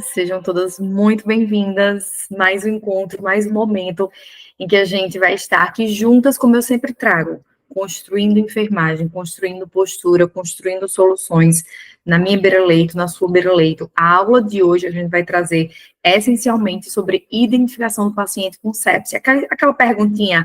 Sejam todas muito bem-vindas. Mais um encontro, mais um momento em que a gente vai estar aqui juntas, como eu sempre trago, construindo enfermagem, construindo postura, construindo soluções na minha beira-leito, na sua beira-leito. A aula de hoje a gente vai trazer essencialmente sobre identificação do paciente com sepse. Aquela perguntinha,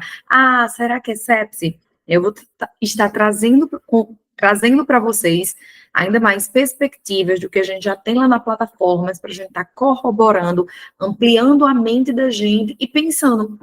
será que é sepse? Eu vou estar trazendo para vocês ainda mais perspectivas do que a gente já tem lá na plataforma, para a gente estar corroborando, ampliando a mente da gente e pensando,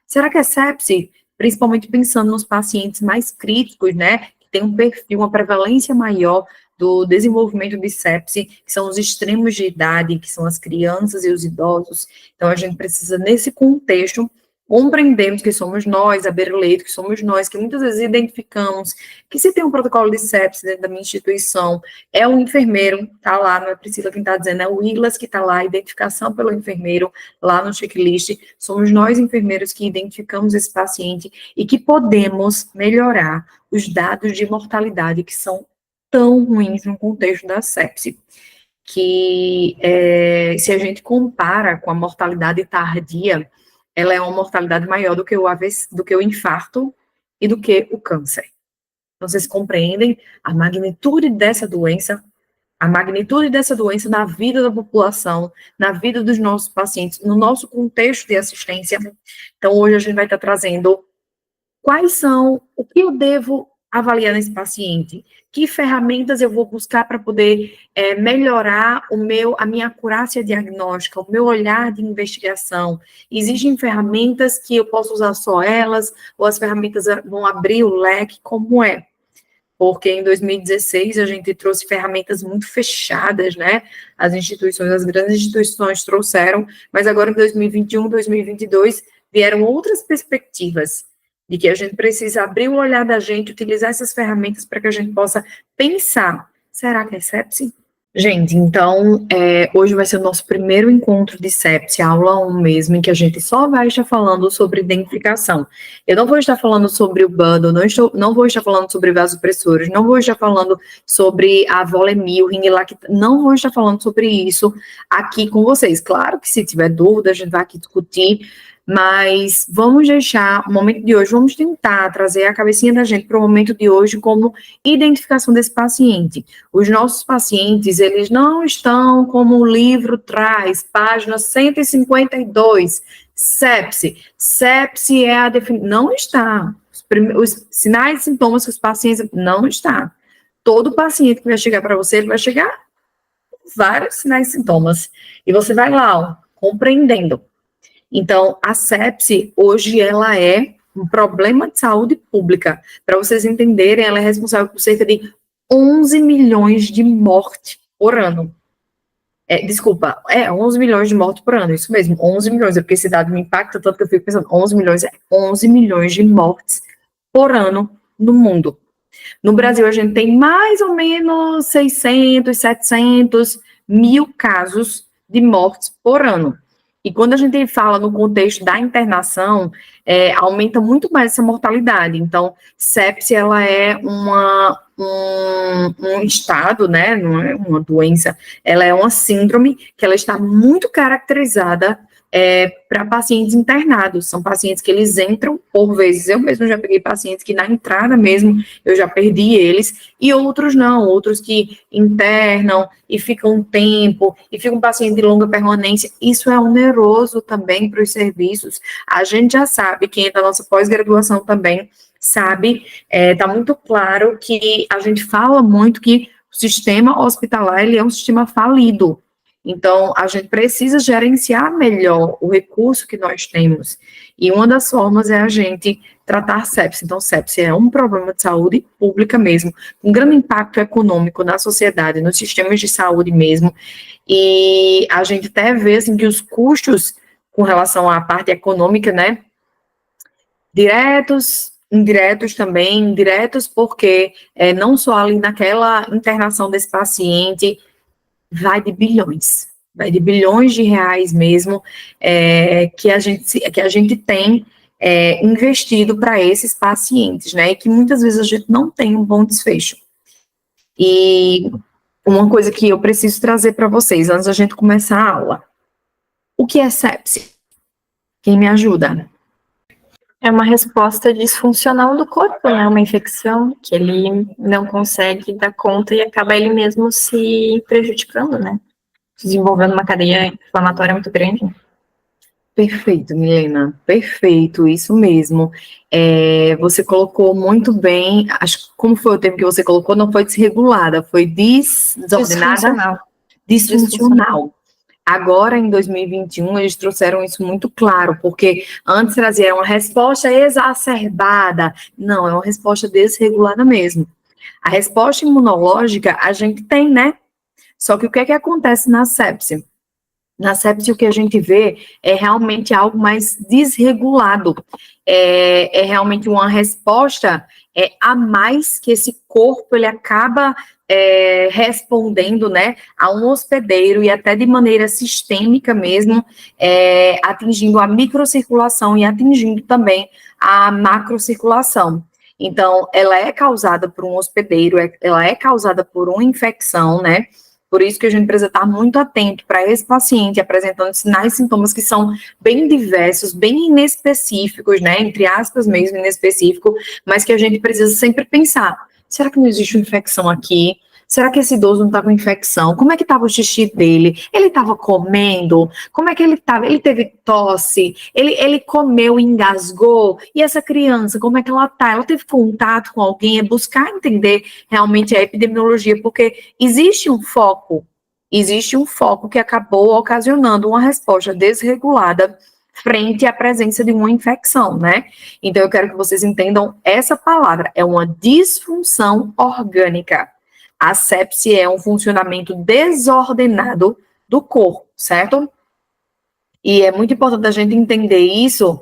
será que é sepse? Principalmente pensando nos pacientes mais críticos, né, que tem um perfil, uma prevalência maior do desenvolvimento de sepse, que são os extremos de idade, que são as crianças e os idosos. Então, a gente precisa, nesse contexto, compreendemos que somos nós, a beira-leito, que somos nós, que muitas vezes identificamos que se tem um protocolo de sepse dentro da minha instituição, é o enfermeiro, tá lá, não é Priscila quem está dizendo, é o ILAS que está lá, a identificação pelo enfermeiro, lá no checklist, somos nós, enfermeiros, que identificamos esse paciente e que podemos melhorar os dados de mortalidade que são tão ruins no contexto da sepse, que se a gente compara com a mortalidade tardia, ela é uma mortalidade maior do que o AVC, do que o infarto e do que o câncer. Então, vocês compreendem a magnitude dessa doença na vida da população, na vida dos nossos pacientes, no nosso contexto de assistência. Então, hoje a gente vai estar trazendo o que eu devo avaliar nesse paciente, que ferramentas eu vou buscar para poder melhorar a minha acurácia diagnóstica, o meu olhar de investigação. Existem ferramentas que eu posso usar só elas, ou as ferramentas vão abrir o leque, como é? Porque em 2016 a gente trouxe ferramentas muito fechadas, né? As grandes instituições trouxeram, mas agora em 2021, 2022, vieram outras perspectivas de que a gente precisa abrir o olhar da gente, utilizar essas ferramentas para que a gente possa pensar, será que é sepse? Gente, então, hoje vai ser o nosso primeiro encontro de sepse, aula 1 mesmo, em que a gente só vai estar falando sobre identificação. Eu não vou estar falando sobre o bundle, não vou estar falando sobre vasopressores, não vou estar falando sobre a volemia, o ring lactante, não vou estar falando sobre isso aqui com vocês. Claro que se tiver dúvida, a gente vai aqui discutir, mas vamos deixar o momento de hoje, vamos tentar trazer a cabecinha da gente para o momento de hoje como identificação desse paciente. Os nossos pacientes, eles não estão como o livro traz, página 152, sepse. Sepse é a definição, não está. Os sinais e sintomas que os pacientes, não está. Todo paciente que vai chegar para você, ele vai chegar com vários sinais e sintomas. E você vai lá, ó, compreendendo. Então, a sepse, hoje, ela é um problema de saúde pública. Para vocês entenderem, ela é responsável por cerca de 11 milhões de mortes por ano. 11 milhões de mortes por ano, isso mesmo, 11 milhões, porque esse dado me impacta tanto que eu fico pensando, 11 milhões, 11 milhões de mortes por ano no mundo. No Brasil, a gente tem mais ou menos 600, 700 mil casos de mortes por ano. E quando a gente fala no contexto da internação, aumenta muito mais essa mortalidade. Então, sepse, ela é um estado, né, não é uma doença, ela é uma síndrome que ela está muito caracterizada para pacientes internados. São pacientes que eles entram, por vezes, eu mesmo já peguei pacientes que na entrada mesmo, eu já perdi eles, e outros não, outros que internam e ficam um tempo, e fica um paciente de longa permanência. Isso é oneroso também para os serviços. A gente já sabe, quem é da nossa pós-graduação também sabe, está muito claro que a gente fala muito que o sistema hospitalar, ele é um sistema falido. Então, a gente precisa gerenciar melhor o recurso que nós temos. E uma das formas é a gente tratar sepse. Então, sepse é um problema de saúde pública mesmo, com grande impacto econômico na sociedade, nos sistemas de saúde mesmo. E a gente até vê assim, que os custos com relação à parte econômica, né, diretos, indiretos também, indiretos porque não só ali naquela internação desse paciente, vai de bilhões de reais mesmo, que a gente tem investido para esses pacientes, né, e que muitas vezes a gente não tem um bom desfecho. E uma coisa que eu preciso trazer para vocês antes da gente começar a aula. O que é sepse? Quem me ajuda? É uma resposta disfuncional do corpo, né? Uma infecção que ele não consegue dar conta e acaba ele mesmo se prejudicando, né? Desenvolvendo uma cadeia inflamatória muito grande. Perfeito, Milena, perfeito, isso mesmo. Você colocou muito bem, como foi o termo que você colocou? Não foi desregulada, foi desordenada? Disfuncional. Agora, em 2021, eles trouxeram isso muito claro, porque antes trazia uma resposta exacerbada. Não, é uma resposta desregulada mesmo. A resposta imunológica a gente tem, né? Só que o que é que acontece na sepse? Na sepse, o que a gente vê é realmente algo mais desregulado. É realmente uma resposta a mais que esse corpo ele acaba respondendo, né, a um hospedeiro e até de maneira sistêmica mesmo, atingindo a microcirculação e atingindo também a macrocirculação. Então, ela é causada por um hospedeiro, ela é causada por uma infecção, né? Por isso que a gente precisa estar muito atento para esse paciente apresentando sinais e sintomas que são bem diversos, bem inespecíficos, né? Entre aspas mesmo, inespecífico, mas que a gente precisa sempre pensar: será que não existe uma infecção aqui? Será que esse idoso não está com infecção? Como é que estava o xixi dele? Ele estava comendo? Como é que ele estava? Ele teve tosse? Ele comeu e engasgou? E essa criança, como é que ela está? Ela teve contato com alguém? É buscar entender realmente a epidemiologia, porque existe um foco que acabou ocasionando uma resposta desregulada frente à presença de uma infecção, né? Então, eu quero que vocês entendam essa palavra, é uma disfunção orgânica. A sepse é um funcionamento desordenado do corpo, certo? E é muito importante a gente entender isso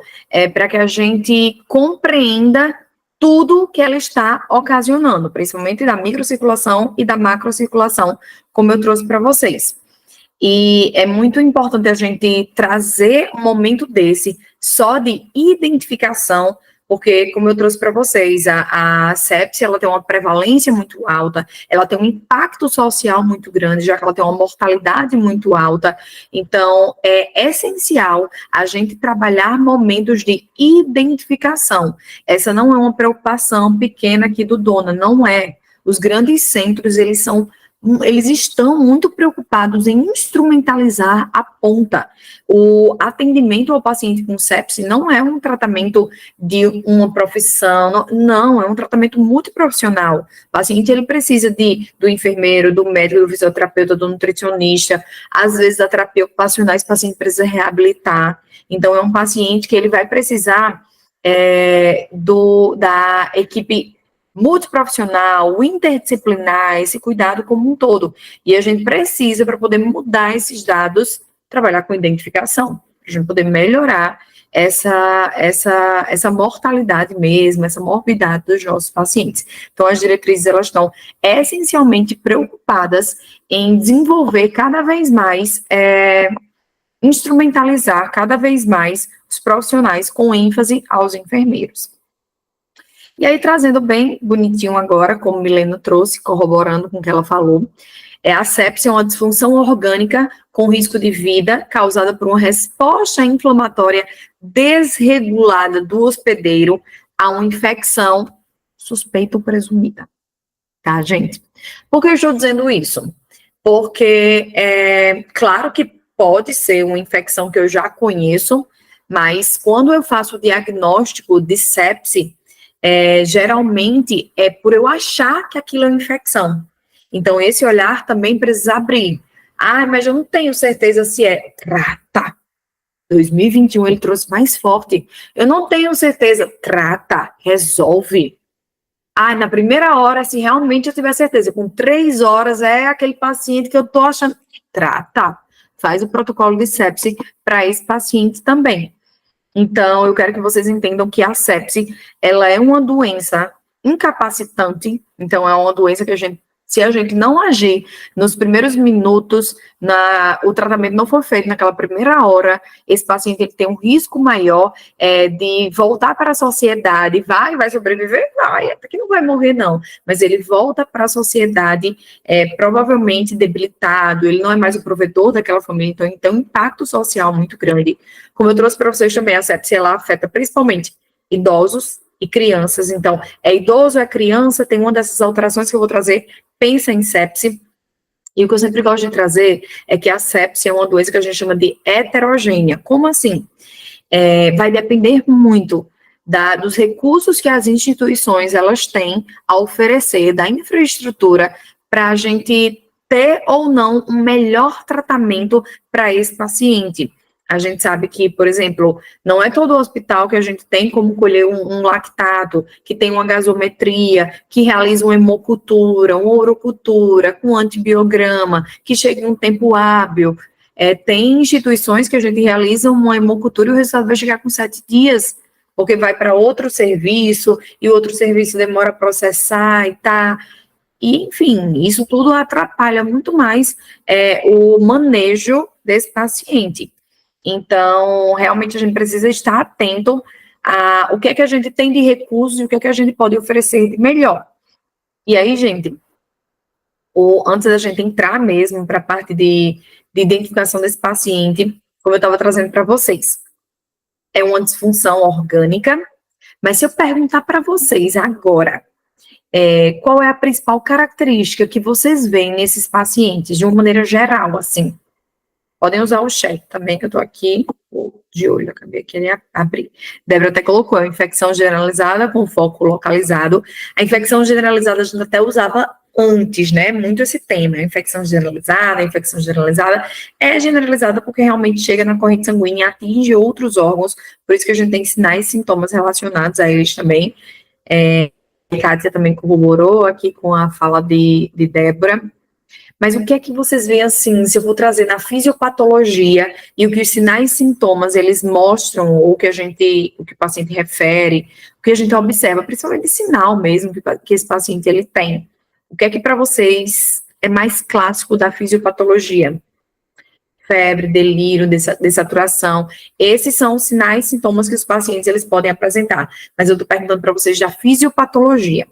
para que a gente compreenda tudo que ela está ocasionando, principalmente da microcirculação e da macrocirculação, como eu trouxe para vocês. E é muito importante a gente trazer um momento desse só de identificação, porque, como eu trouxe para vocês, a sepse ela tem uma prevalência muito alta, ela tem um impacto social muito grande, já que ela tem uma mortalidade muito alta. Então, é essencial a gente trabalhar momentos de identificação. Essa não é uma preocupação pequena aqui do Dona, não é. Os grandes centros, eles estão muito preocupados em instrumentalizar a ponta. O atendimento ao paciente com sepse não é um tratamento de uma profissão, não, é um tratamento multiprofissional. O paciente, ele precisa do enfermeiro, do médico, do fisioterapeuta, do nutricionista, às vezes da terapia ocupacional, esse paciente precisa reabilitar. Então, é um paciente que ele vai precisar da equipe multiprofissional, interdisciplinar, esse cuidado como um todo. E a gente precisa, para poder mudar esses dados, trabalhar com identificação, para a gente poder melhorar essa mortalidade mesmo, essa morbidade dos nossos pacientes. Então, as diretrizes, elas estão essencialmente preocupadas em desenvolver cada vez mais, instrumentalizar cada vez mais os profissionais com ênfase aos enfermeiros. E aí, trazendo bem bonitinho agora, como Milena trouxe, corroborando com o que ela falou, a sepse é uma disfunção orgânica com risco de vida causada por uma resposta inflamatória desregulada do hospedeiro a uma infecção suspeita ou presumida. Tá, gente? Por que eu estou dizendo isso? Porque claro que pode ser uma infecção que eu já conheço, mas quando eu faço o diagnóstico de sepse, geralmente é por eu achar que aquilo é uma infecção. Então, esse olhar também precisa abrir. Ah, mas eu não tenho certeza se é. Trata. 2021 ele trouxe mais forte. Eu não tenho certeza. Trata. Resolve. Ah, na primeira hora, se realmente eu tiver certeza, com 3 horas é aquele paciente que eu tô achando. Trata. Faz o protocolo de sepse para esse paciente também. Então, eu quero que vocês entendam que a sepse, ela é uma doença incapacitante, então é uma doença que a gente Se a gente não agir nos primeiros minutos, o tratamento não for feito naquela primeira hora, esse paciente ele tem um risco maior de voltar para a sociedade. Vai sobreviver? Vai, até que não vai morrer, não. Mas ele volta para a sociedade provavelmente debilitado, ele não é mais o provedor daquela família, então tem um impacto social muito grande. Como eu trouxe para vocês também, a sepsia ela afeta principalmente idosos e crianças. Então, é idoso, é criança, tem uma dessas alterações que eu vou trazer, pensa em sepse. E o que eu sempre gosto de trazer é que a sepse é uma doença que a gente chama de heterogênea. Como assim? Vai depender muito dos recursos que as instituições elas têm a oferecer, da infraestrutura, para a gente ter ou não um melhor tratamento para esse paciente. A gente sabe que, por exemplo, não é todo hospital que a gente tem como colher um lactato, que tem uma gasometria, que realiza uma hemocultura, uma urocultura, com antibiograma, que chega em um tempo hábil. Tem instituições que a gente realiza uma hemocultura e o resultado vai chegar com 7 dias, porque vai para outro serviço, e o outro serviço demora a processar e tá. E, enfim, isso tudo atrapalha muito mais o manejo desse paciente. Então, realmente a gente precisa estar atento a o que é que a gente tem de recursos e o que é que a gente pode oferecer de melhor. E aí, gente, antes da gente entrar mesmo para a parte de identificação desse paciente, como eu estava trazendo para vocês, é uma disfunção orgânica, mas se eu perguntar para vocês agora, qual é a principal característica que vocês veem nesses pacientes, de uma maneira geral, assim? Podem usar o chat também, que eu estou aqui de olho, acabei aqui de abrir. Débora até colocou a infecção generalizada com foco localizado. A infecção generalizada a gente até usava antes, né? Muito esse tema. A infecção generalizada é generalizada porque realmente chega na corrente sanguínea e atinge outros órgãos, por isso que a gente tem sinais e sintomas relacionados a eles também. A Kátia também corroborou aqui com a fala de Débora. Mas o que é que vocês veem assim, se eu vou trazer na fisiopatologia e o que os sinais e sintomas eles mostram, ou o que o paciente refere, o que a gente observa, principalmente de sinal mesmo que esse paciente ele tem. O que é que para vocês é mais clássico da fisiopatologia? Febre, delírio, dessaturação. Esses são os sinais e sintomas que os pacientes eles podem apresentar. Mas eu estou perguntando para vocês da fisiopatologia.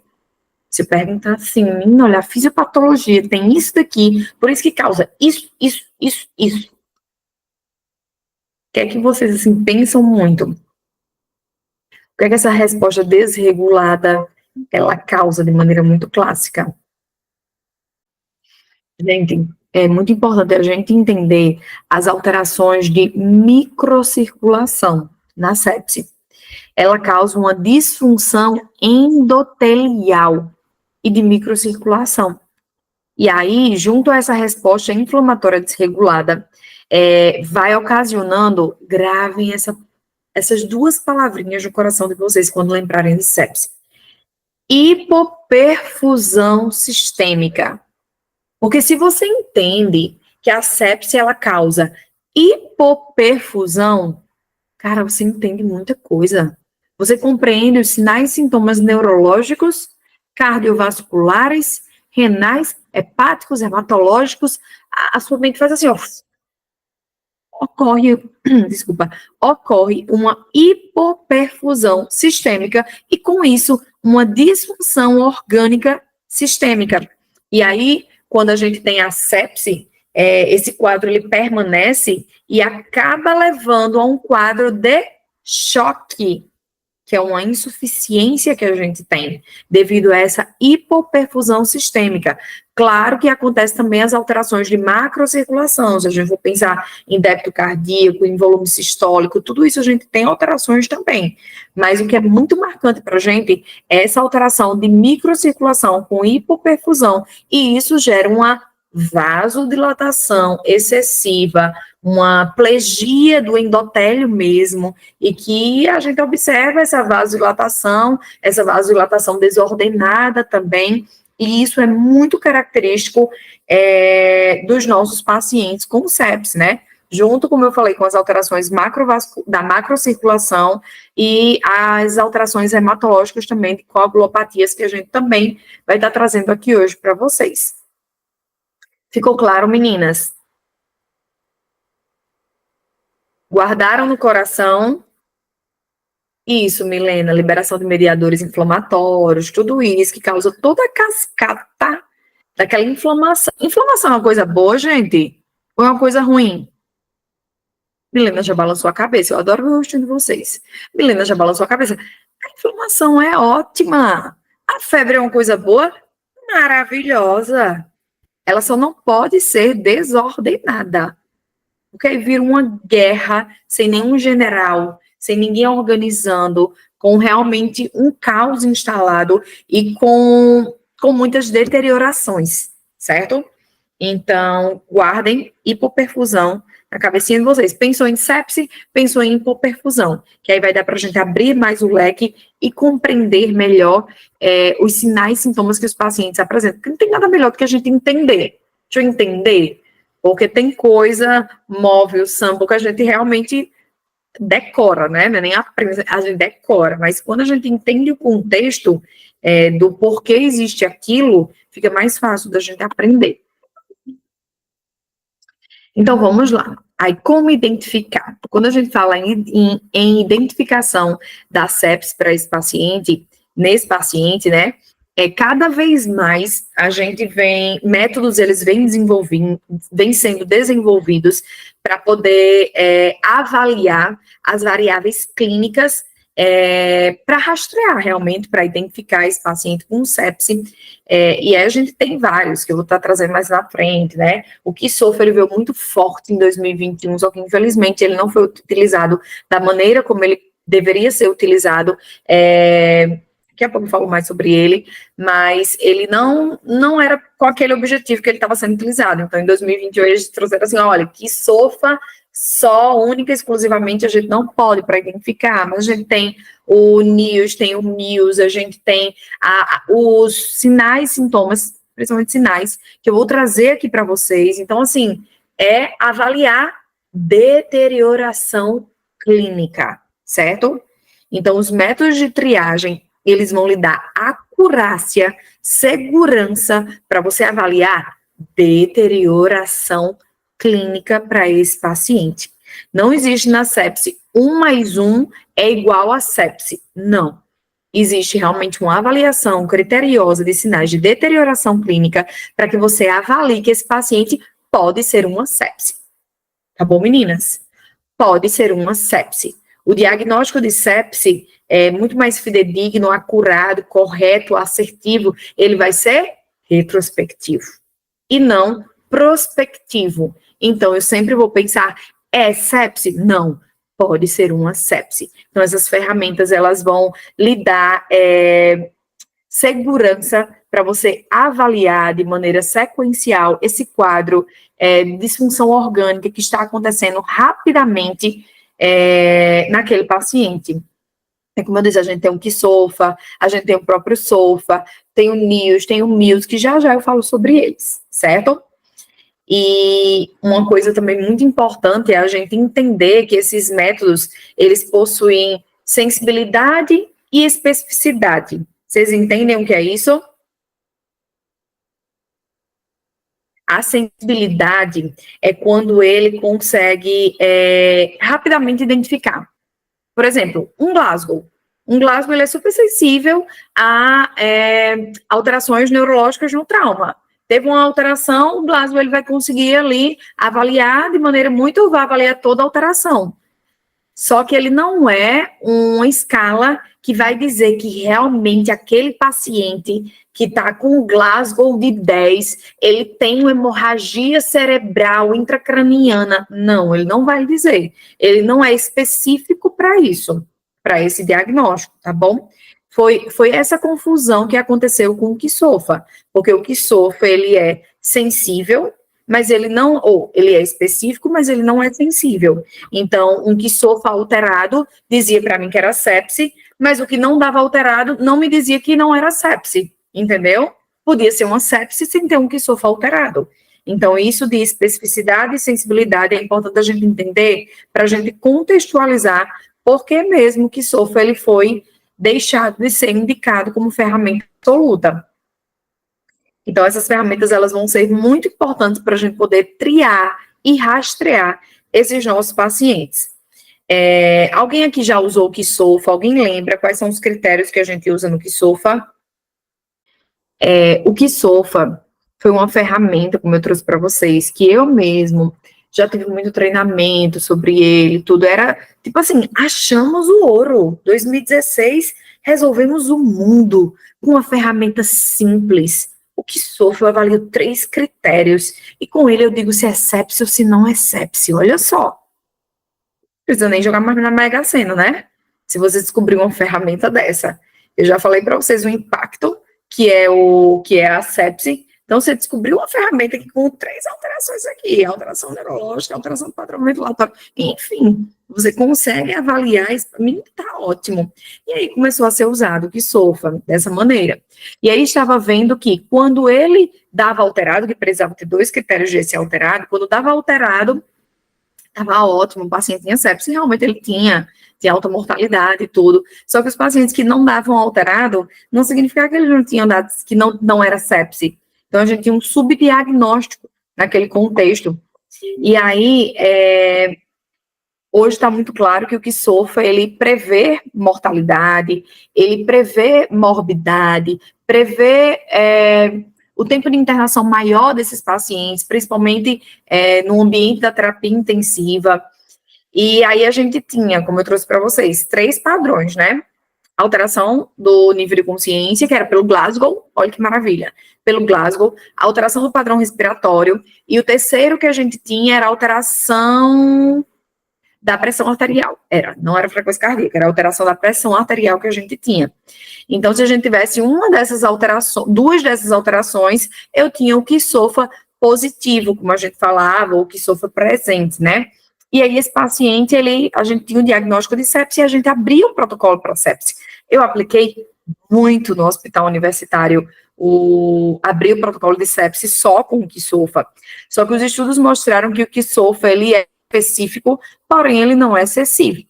Se eu perguntar assim, olha, a fisiopatologia tem isso daqui, por isso que causa isso. O que é que vocês, assim, pensam muito? O que é que essa resposta desregulada, ela causa de maneira muito clássica? Gente, é muito importante a gente entender as alterações de microcirculação na sepse. Ela causa uma disfunção endotelial e de microcirculação. E aí, junto a essa resposta inflamatória desregulada, vai ocasionando, gravem essas duas palavrinhas no coração de vocês quando lembrarem de sepse. Hipoperfusão sistêmica. Porque se você entende que a sepse, ela causa hipoperfusão, cara, você entende muita coisa. Você compreende os sinais e sintomas neurológicos, cardiovasculares, renais, hepáticos, hematológicos. A sua mente faz assim, ó. Ocorre uma hipoperfusão sistêmica e, com isso, uma disfunção orgânica sistêmica. E aí, quando a gente tem a sepse, esse quadro ele permanece e acaba levando a um quadro de choque, que é uma insuficiência que a gente tem, devido a essa hipoperfusão sistêmica. Claro que acontece também as alterações de macrocirculação, se a gente for pensar em débito cardíaco, em volume sistólico, tudo isso a gente tem alterações também. Mas o que é muito marcante para a gente é essa alteração de microcirculação com hipoperfusão, e isso gera uma vasodilatação excessiva, uma plegia do endotélio mesmo, e que a gente observa essa vasodilatação desordenada também, e isso é muito característico dos nossos pacientes com sepse, né? junto, como eu falei, com as alterações da macrocirculação e as alterações hematológicas também, de coagulopatias, que a gente também vai estar trazendo aqui hoje para vocês. Ficou claro, meninas? Guardaram no coração? Isso, Milena, liberação de mediadores inflamatórios, tudo isso que causa toda a cascata daquela inflamação. Inflamação é uma coisa boa, gente? Ou é uma coisa ruim? Milena já balançou a cabeça, eu adoro ver o rostinho de vocês. Milena já balançou a cabeça. A inflamação é ótima. A febre é uma coisa boa? Maravilhosa. Ela só não pode ser desordenada. Porque aí vira uma guerra sem nenhum general, sem ninguém organizando, com realmente um caos instalado e com muitas deteriorações, certo? Então, guardem hipoperfusão na cabecinha de vocês. Pensou em sepse, pensou em hipoperfusão, que aí vai dar para a gente abrir mais o leque e compreender melhor os sinais e sintomas que os pacientes apresentam. Porque não tem nada melhor do que a gente entender. Deixa eu entender. Porque tem coisa, móvel, sample, que a gente realmente decora, né? Nem aprende, a gente decora. Mas quando a gente entende o contexto do porquê existe aquilo, fica mais fácil da gente aprender. Então, vamos lá. Aí, como identificar? Quando a gente fala em identificação da sepsis para esse paciente, nesse paciente, né? Cada vez mais a gente métodos eles vêm sendo desenvolvidos para poder avaliar as variáveis clínicas para rastrear realmente, para identificar esse paciente com sepse. E aí a gente tem vários que eu vou estar trazendo mais na frente, né? O Kisofa, ele veio muito forte em 2021, só que infelizmente ele não foi utilizado da maneira como ele deveria ser utilizado. Daqui a pouco eu falo mais sobre ele, mas ele não era com aquele objetivo que ele estava sendo utilizado. Então, em 2021, eles trouxeram assim, olha, Kisofa só, única e exclusivamente, a gente não pode para identificar, mas a gente tem o NIOS, tem o MIOS, a gente tem os sinais, sintomas, principalmente sinais, que eu vou trazer aqui para vocês. Então, assim, avaliar deterioração clínica, certo? Então, os métodos de triagem, eles vão lhe dar acurácia, segurança para você avaliar deterioração clínica para esse paciente. Não existe na sepse 1 mais 1 é igual a sepse. Não. Existe realmente uma avaliação criteriosa de sinais de deterioração clínica para que você avalie que esse paciente pode ser uma sepse. Tá bom, meninas? Pode ser uma sepse. O diagnóstico de sepse é muito mais fidedigno, acurado, correto, assertivo. Ele vai ser retrospectivo e não prospectivo. Então, eu sempre vou pensar, sepse? Não, pode ser uma sepse. Então, essas ferramentas, elas vão lhe dar segurança para você avaliar de maneira sequencial esse quadro de disfunção orgânica que está acontecendo rapidamente naquele paciente. Como eu disse, a gente tem o Kisofa, a gente tem o próprio SOFA, tem o NIOS, tem o MIOS, que já eu falo sobre eles, certo? E uma coisa também muito importante é a gente entender que esses métodos, eles possuem sensibilidade e especificidade. Vocês entendem o que é isso? A sensibilidade é quando ele consegue rapidamente identificar. Por exemplo, um Glasgow. Um Glasgow, ele é super sensível a alterações neurológicas no trauma. Teve uma alteração, o Glasgow ele vai conseguir ali avaliar de maneira muito, vai avaliar toda a alteração. Só que ele não é uma escala que vai dizer que realmente aquele paciente que está com o Glasgow de 10, ele tem uma hemorragia cerebral intracraniana. Não, ele não vai dizer. Ele não é específico para isso, para esse diagnóstico, tá bom? Foi essa confusão que aconteceu com o Kisofa, porque o Kisofa, ele é sensível, mas ele não, ou ele é específico, mas ele não é sensível. Então, um Kisofa alterado dizia para mim que era sepse, mas o que não dava alterado não me dizia que não era sepse, entendeu? Podia ser uma sepse sem ter um Kisofa alterado. Então, isso de especificidade e sensibilidade é importante a gente entender para a gente contextualizar por que mesmo que SOFA ele foi deixado de ser indicado como ferramenta absoluta. Então, essas ferramentas elas vão ser muito importantes para a gente poder triar e rastrear esses nossos pacientes. Alguém aqui já usou o KISOFA? Alguém lembra quais são os critérios que a gente usa no KISOFA? O KISOFA foi uma ferramenta, como eu trouxe para vocês, que eu mesmo já tive muito treinamento sobre ele, tudo era, tipo assim, achamos o ouro. 2016, resolvemos o mundo com uma ferramenta simples. O KISOFA avalia 3 critérios, e com ele eu digo se é sepsi ou se não é sepsi, olha só. Não precisa nem jogar mais na Mega Sena, né? Se você descobrir uma ferramenta dessa. Eu já falei para vocês o impacto que é a sepsi. Então, você descobriu uma ferramenta aqui com 3 alterações aqui, alteração neurológica, alteração do padrão ventilatório, enfim, você consegue avaliar, isso para mim está ótimo. E aí começou a ser usado o KISOFA dessa maneira. E aí estava vendo que quando ele dava alterado, que precisava ter 2 critérios de esse alterado, quando dava alterado, estava ótimo, o paciente tinha sepsis, realmente ele tinha alta mortalidade e tudo, só que os pacientes que não davam alterado, não significava que eles não tinham dados, que não era sepsis. Então, a gente tinha um subdiagnóstico naquele contexto. E aí, hoje está muito claro que o KISOFA, ele prevê mortalidade, ele prevê morbidade, prevê o tempo de internação maior desses pacientes, principalmente no ambiente da terapia intensiva. E aí, a gente tinha, como eu trouxe para vocês, 3 padrões, né? Alteração do nível de consciência, que era pelo Glasgow, olha que maravilha, pelo Glasgow, alteração do padrão respiratório, e o terceiro que a gente tinha era a alteração da pressão arterial, não era frequência cardíaca, era a alteração da pressão arterial que a gente tinha. Então, se a gente tivesse uma dessas alterações, 2 dessas alterações, eu tinha o KISOFA positivo, como a gente falava, ou o KISOFA presente, né? E aí, esse paciente, a gente tinha um diagnóstico de sepse e a gente abria um protocolo para sepse. Eu apliquei muito no hospital universitário, abri o protocolo de sepse só com o KISOFA. Só que os estudos mostraram que o KISOFA, ele é específico, porém ele não é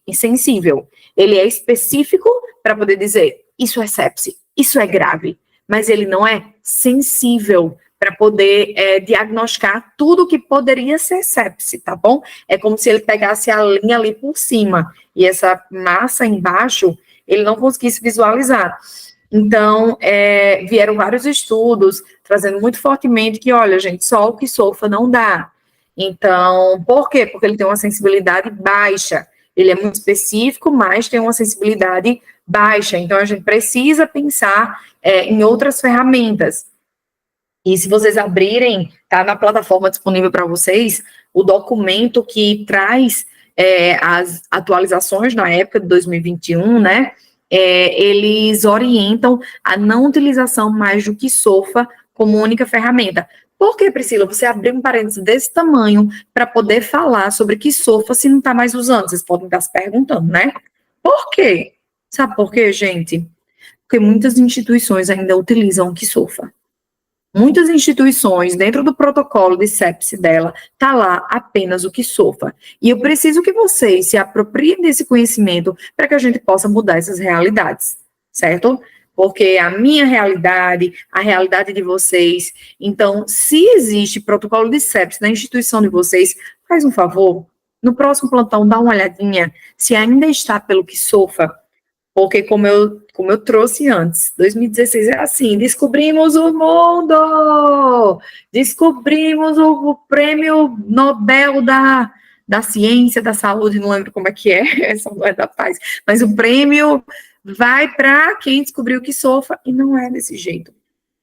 insensível. Ele é específico para poder dizer, isso é sepse, isso é grave, mas ele não é sensível para poder diagnosticar tudo que poderia ser sepse, tá bom? É como se ele pegasse a linha ali por cima, e essa massa embaixo, ele não conseguisse visualizar. Então, vieram vários estudos, trazendo muito fortemente que, olha, gente, só o KISOFA não dá. Então, por quê? Porque ele tem uma sensibilidade baixa. Ele é muito específico, mas tem uma sensibilidade baixa. Então, a gente precisa pensar em outras ferramentas. E se vocês abrirem, tá na plataforma disponível para vocês, o documento que traz as atualizações na época de 2021, né? Eles orientam a não utilização mais do KISOFA como única ferramenta. Por que, Priscila? Você abriu um parênteses desse tamanho para poder falar sobre KISOFA se não está mais usando? Vocês podem estar se perguntando, né? Por quê? Sabe por quê, gente? Porque muitas instituições ainda utilizam o KISOFA. Muitas instituições, dentro do protocolo de sepse dela, está lá apenas o KISOFA. E eu preciso que vocês se apropriem desse conhecimento para que a gente possa mudar essas realidades, certo? Porque a minha realidade, a realidade de vocês. Então, se existe protocolo de sepse na instituição de vocês, faz um favor, no próximo plantão, dá uma olhadinha se ainda está pelo KISOFA. Porque, como eu trouxe antes, 2016 era assim, descobrimos o mundo! Descobrimos o prêmio Nobel da ciência, da saúde, não lembro como é que essa não é da paz, mas o prêmio vai para quem descobriu o KISOFA, e não é desse jeito.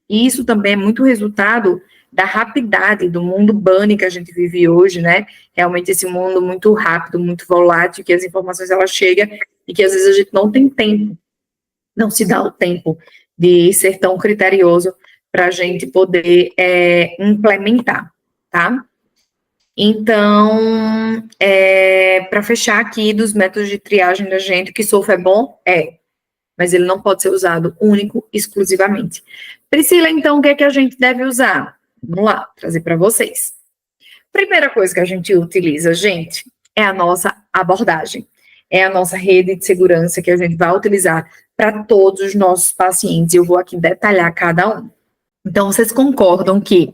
E isso também é muito resultado da rapidez do mundo bunny que a gente vive hoje, né? Realmente esse mundo muito rápido, muito volátil, que as informações elas chegam e que às vezes a gente não tem tempo, não se dá o tempo de ser tão criterioso para a gente poder implementar, tá? Então, para fechar aqui dos métodos de triagem da gente, o KISOFA é bom? Mas ele não pode ser usado único, exclusivamente. Priscila, então, o que é que a gente deve usar? Vamos lá, trazer para vocês. Primeira coisa que a gente utiliza, gente, é a nossa abordagem. É a nossa rede de segurança que a gente vai utilizar para todos os nossos pacientes. Eu vou aqui detalhar cada um. Então, vocês concordam que,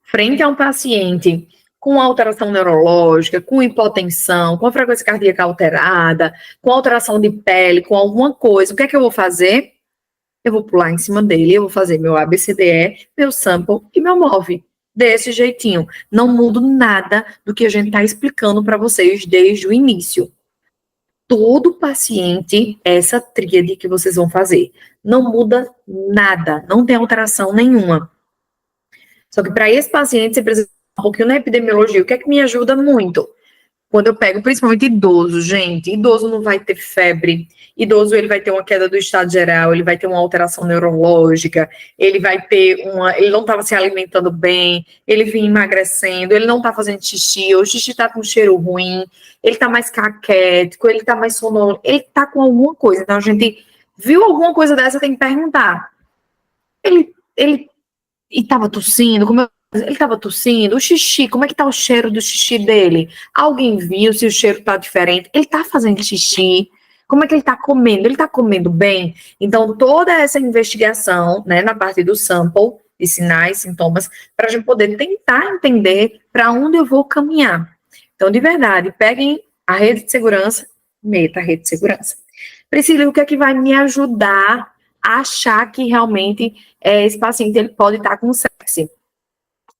frente a um paciente com alteração neurológica, com hipotensão, com a frequência cardíaca alterada, com alteração de pele, com alguma coisa, o que é que eu vou fazer? Eu vou pular em cima dele, eu vou fazer meu ABCDE, meu sample e meu MOVE. Desse jeitinho. Não mudo nada do que a gente está explicando para vocês desde o início. Todo paciente, essa tríade que vocês vão fazer. Não muda nada, não tem alteração nenhuma. Só que para esse paciente, você precisa um pouquinho na epidemiologia. O que é que me ajuda muito? Quando eu pego, principalmente idoso, gente, idoso não vai ter febre, idoso ele vai ter uma queda do estado geral, ele vai ter uma alteração neurológica, ele vai ter ele não estava se alimentando bem, ele vinha emagrecendo, ele não está fazendo xixi, ou o xixi está com cheiro ruim, ele está mais caquético, ele está mais sonolento, ele está com alguma coisa. Então, a gente viu alguma coisa dessa, tem que perguntar. Ele estava tossindo, ele estava tossindo, o xixi, como é que tá o cheiro do xixi dele? Alguém viu se o cheiro tá diferente? Ele tá fazendo xixi? Como é que ele tá comendo? Ele tá comendo bem? Então, toda essa investigação, né, na parte do sample, de sinais, sintomas, para a gente poder tentar entender para onde eu vou caminhar. Então, de verdade, peguem a rede de segurança, meta a rede de segurança. Priscila, o que é que vai me ajudar a achar que realmente esse paciente ele pode estar com sepse?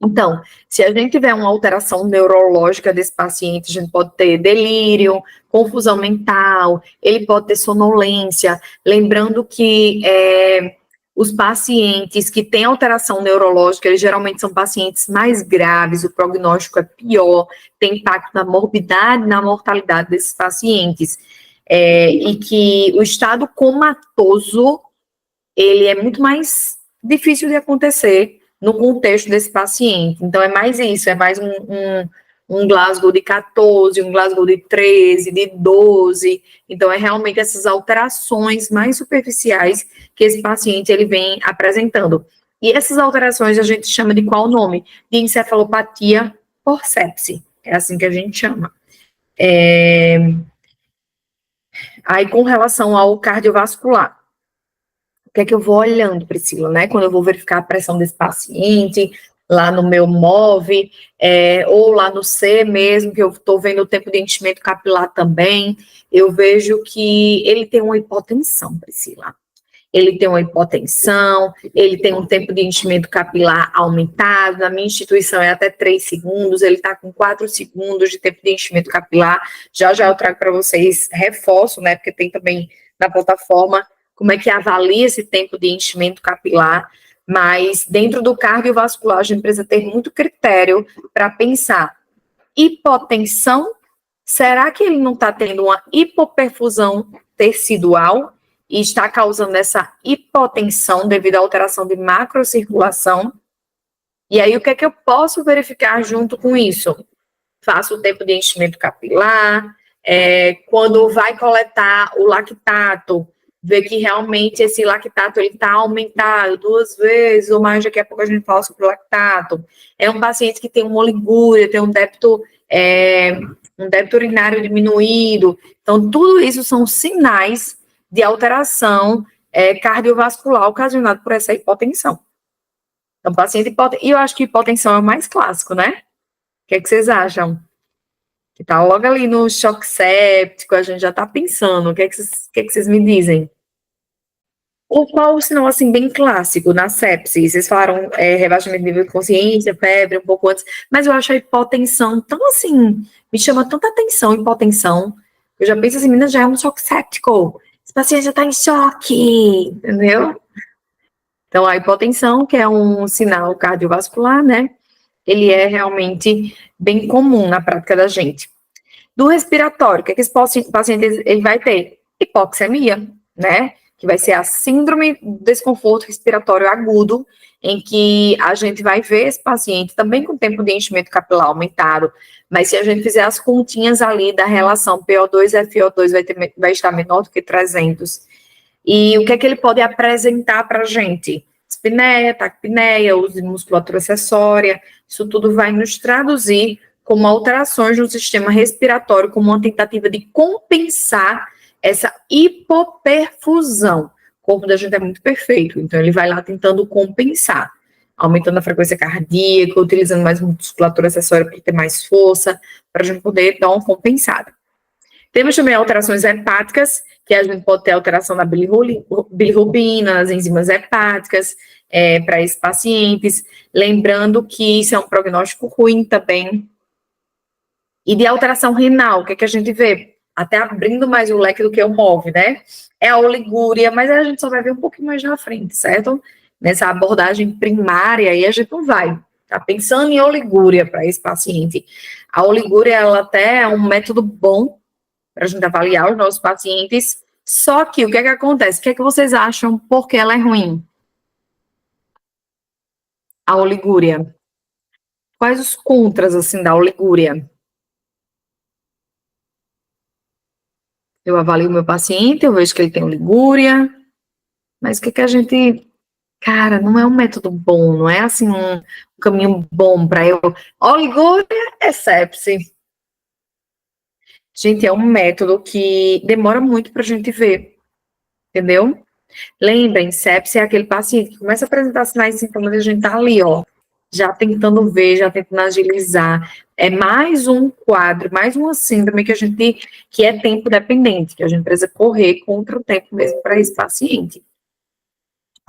Então, se a gente tiver uma alteração neurológica desse paciente, a gente pode ter delírio, confusão mental, ele pode ter sonolência. Lembrando que os pacientes que têm alteração neurológica, eles geralmente são pacientes mais graves, o prognóstico é pior, tem impacto na morbidade, na mortalidade desses pacientes. E que o estado comatoso, ele é muito mais difícil de acontecer no contexto desse paciente. Então, é mais isso, é mais um Glasgow de 14, um Glasgow de 13, de 12. Então, é realmente essas alterações mais superficiais que esse paciente ele vem apresentando. E essas alterações a gente chama de qual nome? De encefalopatia por sepse. É assim que a gente chama. Aí, com relação ao cardiovascular, o que é que eu vou olhando, Priscila, né? Quando eu vou verificar a pressão desse paciente, lá no meu MOVE, ou lá no C mesmo, que eu estou vendo o tempo de enchimento capilar também, eu vejo que ele tem uma hipotensão, Priscila. Ele tem uma hipotensão, ele tem um tempo de enchimento capilar aumentado, na minha instituição é até 3 segundos, ele está com 4 segundos de tempo de enchimento capilar. Já eu trago para vocês reforço, né? Porque tem também na plataforma como é que avalia esse tempo de enchimento capilar, mas dentro do cardiovascular a gente precisa ter muito critério para pensar. Hipotensão, será que ele não está tendo uma hipoperfusão tecidual e está causando essa hipotensão devido à alteração de macrocirculação? E aí, o que é que eu posso verificar junto com isso? Faço o tempo de enchimento capilar, quando vai coletar o lactato, ver que realmente esse lactato está aumentado 2 vezes ou mais, daqui a pouco a gente fala sobre o lactato. É um paciente que tem uma oligúria, tem um débito urinário diminuído. Então, tudo isso são sinais de alteração cardiovascular ocasionado por essa hipotensão. Então, paciente hipotensão, e eu acho que hipotensão é o mais clássico, né? O que é que vocês acham? Que está logo ali no choque séptico, a gente já está pensando, o que é que vocês me dizem? Ou qual o sinal, assim, bem clássico na sepse? Vocês falaram rebaixamento de nível de consciência, febre, um pouco antes, mas eu acho a hipotensão tão, assim, me chama tanta atenção, hipotensão. Eu já penso assim, menina, já é um choque séptico. Esse paciente já está em choque, entendeu? Então, a hipotensão, que é um sinal cardiovascular, né? Ele é realmente bem comum na prática da gente. Do respiratório, o que é que esse paciente ele vai ter? Hipoxemia, né? Que vai ser a síndrome do desconforto respiratório agudo, em que a gente vai ver esse paciente também com tempo de enchimento capilar aumentado, mas se a gente fizer as continhas ali da relação PO2-FO2 vai estar menor do que 300. E o que é que ele pode apresentar para a gente? Esse dispneia, taquipneia, uso de musculatura acessória, isso tudo vai nos traduzir como alterações no sistema respiratório, como uma tentativa de compensar essa hipoperfusão. O corpo da gente é muito perfeito, então ele vai lá tentando compensar, aumentando a frequência cardíaca, utilizando mais musculatura acessória para ter mais força, para a gente poder dar uma compensada. Temos também alterações hepáticas, que a gente pode ter alteração da bilirrubina, nas enzimas hepáticas, para esses pacientes. Lembrando que isso é um prognóstico ruim também. E de alteração renal, o que, é que a gente vê? Até abrindo mais o leque do que o MOVE, né? É a oligúria, mas a gente só vai ver um pouquinho mais na frente, certo? Nessa abordagem primária, aí a gente não vai. Tá pensando em oligúria para esse paciente. A oligúria, ela até é um método bom para a gente avaliar os nossos pacientes, só que o que é que acontece? O que é que vocês acham porque ela é ruim? A oligúria. Quais os contras, assim, da oligúria? Eu avalio o meu paciente, eu vejo que ele tem oligúria, mas o que é que a gente... Cara, não é um método bom, não é, assim, um caminho bom para eu... Oligúria é sepse. Gente, é um método que demora muito para a gente ver, entendeu? Lembrem, sepse é aquele paciente que começa a apresentar sinais e sintomas e a gente tá ali, ó, já tentando ver, já tentando agilizar. É mais um quadro, mais uma síndrome que a gente, que é tempo dependente, que a gente precisa correr contra o tempo mesmo para esse paciente.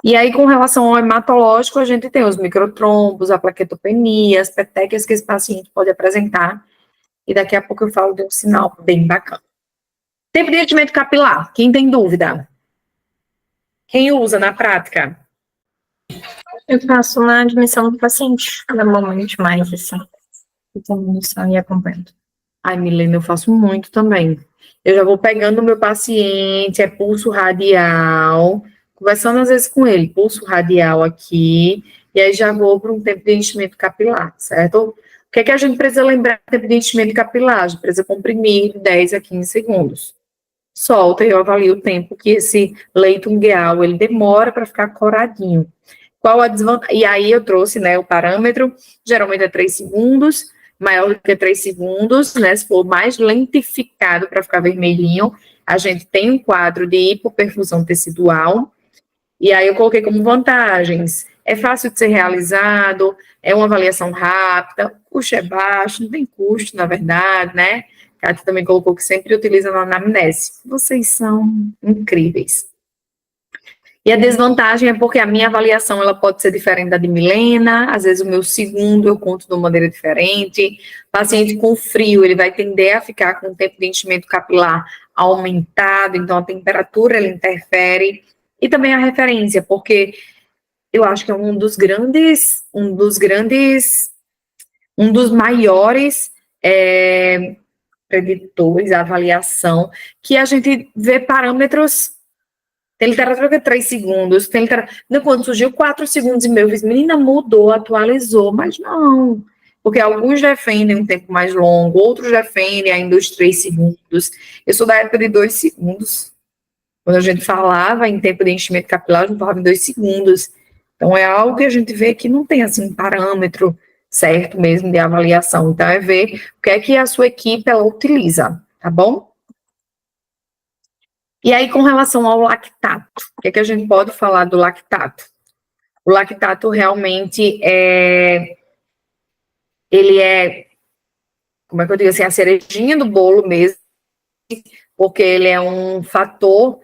E aí, com relação ao hematológico, a gente tem os microtrombos, a plaquetopenia, as petequias que esse paciente pode apresentar. E daqui a pouco eu falo de um sinal bem bacana. Tempo de enchimento capilar, quem tem dúvida? Quem usa na prática? Eu faço na admissão do paciente, normalmente mais, assim. Então, admissão e acompanhando. Ai, Milena, eu faço muito também. Eu já vou pegando o meu paciente, é pulso radial, conversando às vezes com ele, pulso radial aqui, e aí já vou para um tempo de enchimento capilar, certo? O que é que a gente precisa lembrar do tempo de enchimento capilar? A gente precisa comprimir 10 a 15 segundos. Solta e eu avalio o tempo que esse leito ungueal, ele demora para ficar coradinho. Qual a desvantagem? E aí eu trouxe, né, o parâmetro, geralmente é 3 segundos, maior do que 3 segundos, né, se for mais lentificado para ficar vermelhinho, a gente tem um quadro de hipoperfusão tecidual, e aí eu coloquei como vantagens, é fácil de ser realizado, é uma avaliação rápida, o custo é baixo, não tem custo, na verdade, né, Cátia também colocou que sempre utiliza na anamnese. Vocês são incríveis. E a desvantagem é porque a minha avaliação ela pode ser diferente da de Milena, às vezes o meu segundo eu conto de uma maneira diferente. Paciente com frio, ele vai tender a ficar com o tempo de enchimento capilar aumentado, então a temperatura ela interfere. E também a referência, porque eu acho que é um dos maiores preditores, a avaliação, que a gente vê parâmetros. Tem literatura que é 3 segundos, tem literatura... Quando surgiu 4 segundos e meio, eu fiz, menina, mudou, atualizou, mas não. Porque alguns defendem um tempo mais longo, outros defendem ainda os 3 segundos. Eu sou da época de 2 segundos. Quando a gente falava em tempo de enchimento capilar, a gente falava em 2 segundos. Então, é algo que a gente vê que não tem, assim, um parâmetro certo mesmo de avaliação. Então, é ver o que é que a sua equipe, ela utiliza, tá bom? E aí, com relação ao lactato, o que é que a gente pode falar do lactato? O lactato realmente ele é, como é que eu digo assim, a cerejinha do bolo mesmo, porque ele é um fator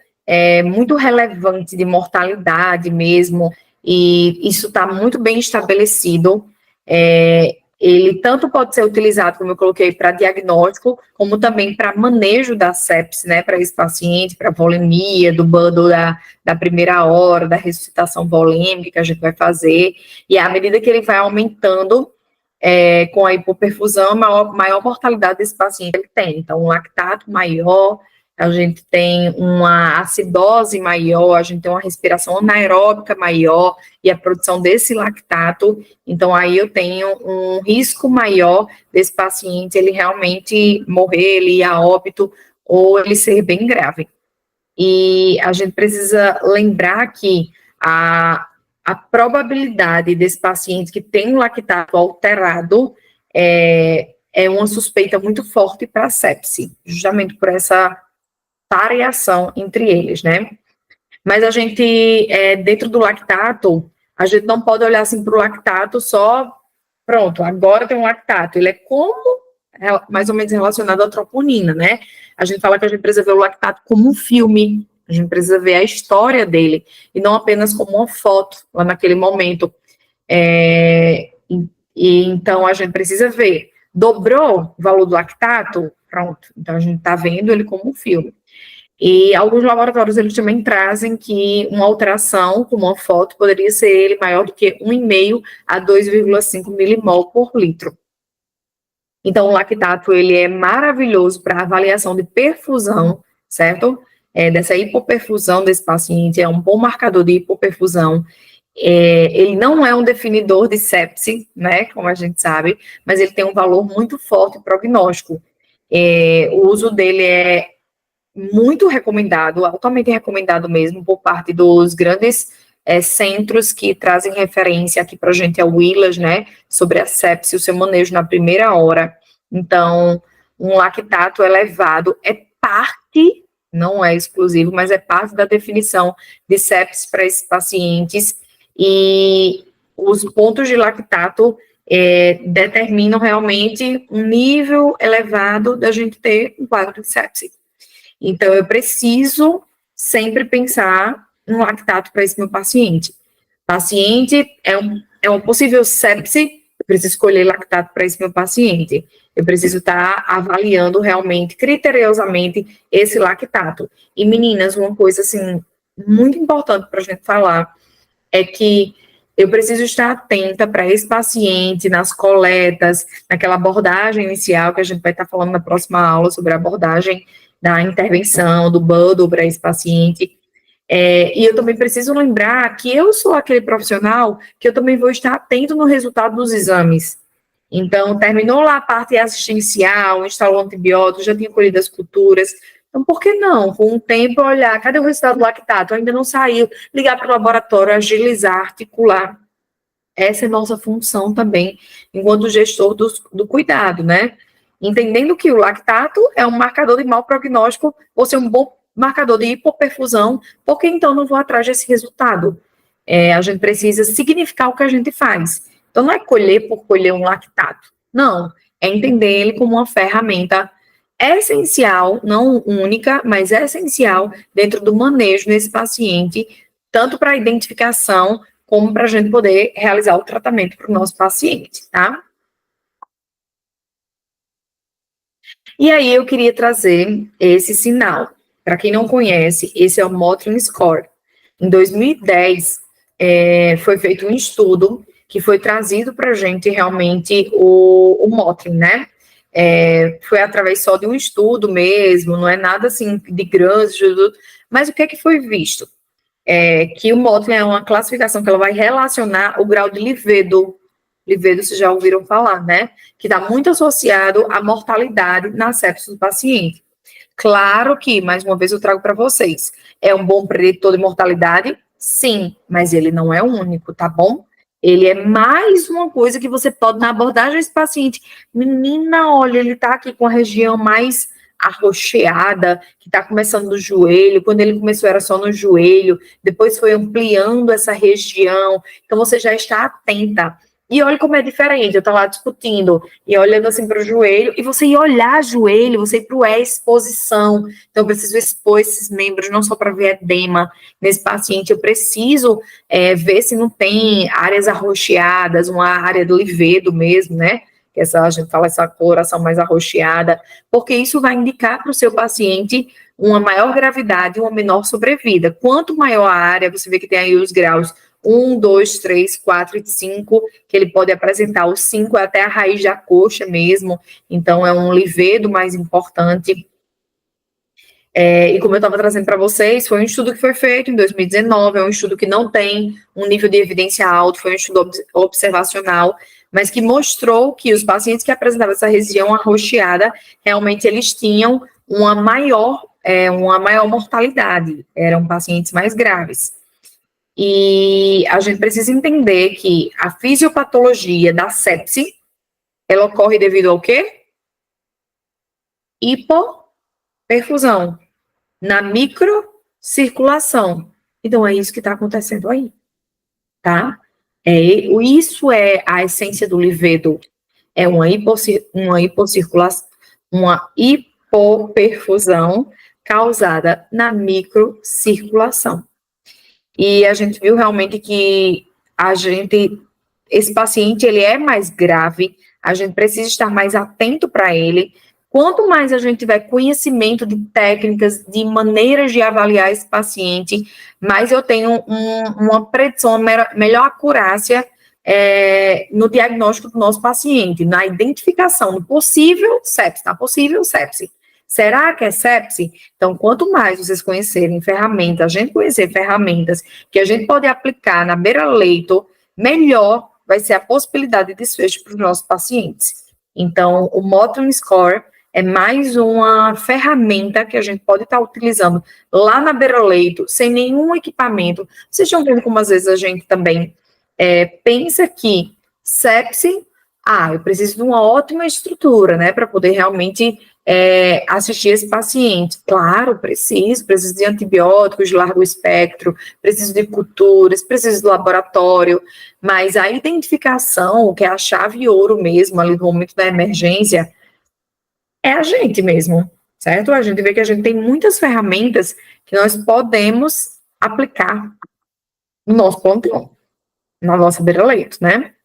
muito relevante de mortalidade mesmo, e isso está muito bem estabelecido. Ele tanto pode ser utilizado, como eu coloquei, para diagnóstico, como também para manejo da sepse, né, para esse paciente, para volemia, do bundle da primeira hora, da ressuscitação volêmica que a gente vai fazer, e à medida que ele vai aumentando com a hipoperfusão, maior mortalidade desse paciente ele tem. Então, um lactato maior, a gente tem uma acidose maior, a gente tem uma respiração anaeróbica maior e a produção desse lactato. Então, aí eu tenho um risco maior desse paciente ele realmente morrer, ele ir a óbito ou ele ser bem grave. E a gente precisa lembrar que a probabilidade desse paciente que tem um lactato alterado é uma suspeita muito forte para sepse, justamente por essa variação entre eles, né? Mas a gente, dentro do lactato, a gente não pode olhar assim para o lactato só, pronto, agora tem um lactato. Ele é mais ou menos relacionado à troponina, né? A gente fala que a gente precisa ver o lactato como um filme, a gente precisa ver a história dele, e não apenas como uma foto, lá naquele momento. Então, a gente precisa ver, dobrou o valor do lactato? Pronto, então a gente está vendo ele como um filme. E alguns laboratórios, eles também trazem que uma alteração, como uma foto, poderia ser ele maior do que 1,5 a 2,5 milimol por litro. Então, o lactato, ele é maravilhoso para avaliação de perfusão, certo? Dessa hipoperfusão desse paciente, é um bom marcador de hipoperfusão. Ele não é um definidor de sepse, né, como a gente sabe, mas ele tem um valor muito forte prognóstico. O uso dele é muito recomendado, altamente recomendado mesmo, por parte dos grandes centros que trazem referência aqui para a gente, é o Willas, né, sobre a sepse, o seu manejo na primeira hora. Então, um lactato elevado é parte, não é exclusivo, mas é parte da definição de sepse para esses pacientes, e os pontos de lactato determinam realmente um nível elevado da gente ter um quadro de sepse. Então, eu preciso sempre pensar no lactato para esse meu paciente. Paciente é um possível sepse, eu preciso escolher lactato para esse meu paciente. Eu preciso estar avaliando realmente, criteriosamente, esse lactato. E, meninas, uma coisa, assim, muito importante para a gente falar é que eu preciso estar atenta para esse paciente nas coletas, naquela abordagem inicial, que a gente vai estar falando na próxima aula sobre a abordagem da intervenção, do bundle para esse paciente. E eu também preciso lembrar que eu sou aquele profissional que eu também vou estar atento no resultado dos exames. Então, terminou lá a parte assistencial, instalou antibióticos, já tinha colhido as culturas. Então, por que não? Com o tempo, olhar, cadê o resultado do lactato? Ainda não saiu. Ligar para o laboratório, agilizar, articular. Essa é a nossa função também, enquanto gestor do cuidado, né? Entendendo que o lactato é um marcador de mau prognóstico, ou ser um bom marcador de hipoperfusão, porque então não vou atrás desse resultado. A gente precisa significar o que a gente faz. Então, não é colher por colher um lactato. Não, é entender ele como uma ferramenta essencial, não única, mas essencial dentro do manejo desse paciente, tanto para a identificação, como para a gente poder realizar o tratamento para o nosso paciente, tá? E aí eu queria trazer esse sinal. Para quem não conhece, esse é o Mottling Score. Em 2010, foi feito um estudo que foi trazido para a gente realmente o Mottling, né? Foi através só de um estudo mesmo, não é nada assim de grande estudo, mas o que é que foi visto? Que o Mottling é uma classificação que ela vai relacionar o grau de livedo. Livedo, vocês já ouviram falar, né? Que está muito associado à mortalidade na sepse do paciente. Claro que, mais uma vez, eu trago para vocês, é um bom preditor de mortalidade? Sim, mas ele não é o único, tá bom? Ele é mais uma coisa que você pode, na abordagem desse paciente, menina, olha, ele está aqui com a região mais arroxeada, que está começando no joelho, quando ele começou era só no joelho, depois foi ampliando essa região, então você já está atenta. E olha como é diferente, eu estou lá discutindo e olhando assim para o joelho, e você ir olhar joelho, você ir para o exposição. Então, eu preciso expor esses membros, não só para ver edema nesse paciente, eu preciso ver se não tem áreas arroxeadas, uma área do livedo mesmo, né? Que a gente fala essa coloração mais arroxeada, porque isso vai indicar para o seu paciente uma maior gravidade e uma menor sobrevida. Quanto maior a área, você vê que tem aí os graus 1, 2, 3, 4 e 5, que ele pode apresentar. O 5 é até a raiz da coxa mesmo, então é um livedo mais importante. E como eu estava trazendo para vocês, foi um estudo que foi feito em 2019, é um estudo que não tem um nível de evidência alto, foi um estudo observacional, mas que mostrou que os pacientes que apresentavam essa região arroxeada, realmente eles tinham uma maior mortalidade, eram pacientes mais graves. E a gente precisa entender que a fisiopatologia da sepse, ela ocorre devido ao quê? Hipoperfusão na microcirculação. Então, é isso que está acontecendo aí, tá? Isso é a essência do livedo. É uma hipocirculação, uma hipoperfusão causada na microcirculação. E a gente viu realmente que esse paciente, ele é mais grave, a gente precisa estar mais atento para ele. Quanto mais a gente tiver conhecimento de técnicas, de maneiras de avaliar esse paciente, mais eu tenho uma predição, melhor acurácia no diagnóstico do nosso paciente, na identificação do possível sepse, tá? Possível sepse. Será que é sepse? Então, quanto mais vocês conhecerem ferramentas, a gente conhecer ferramentas que a gente pode aplicar na beira-leito, melhor vai ser a possibilidade de desfecho para os nossos pacientes. Então, o Mottling Score é mais uma ferramenta que a gente pode estar utilizando lá na beira-leito, sem nenhum equipamento. Vocês estão vendo como às vezes a gente também pensa que sepse, eu preciso de uma ótima estrutura, né, para poder realmente assistir esse paciente. Claro, preciso de antibióticos de largo espectro, preciso de culturas, preciso do laboratório, mas a identificação, que é a chave ouro mesmo, ali no momento da emergência, é a gente mesmo, certo? A gente vê que a gente tem muitas ferramentas que nós podemos aplicar no nosso plantão, na nossa beira-leito, né?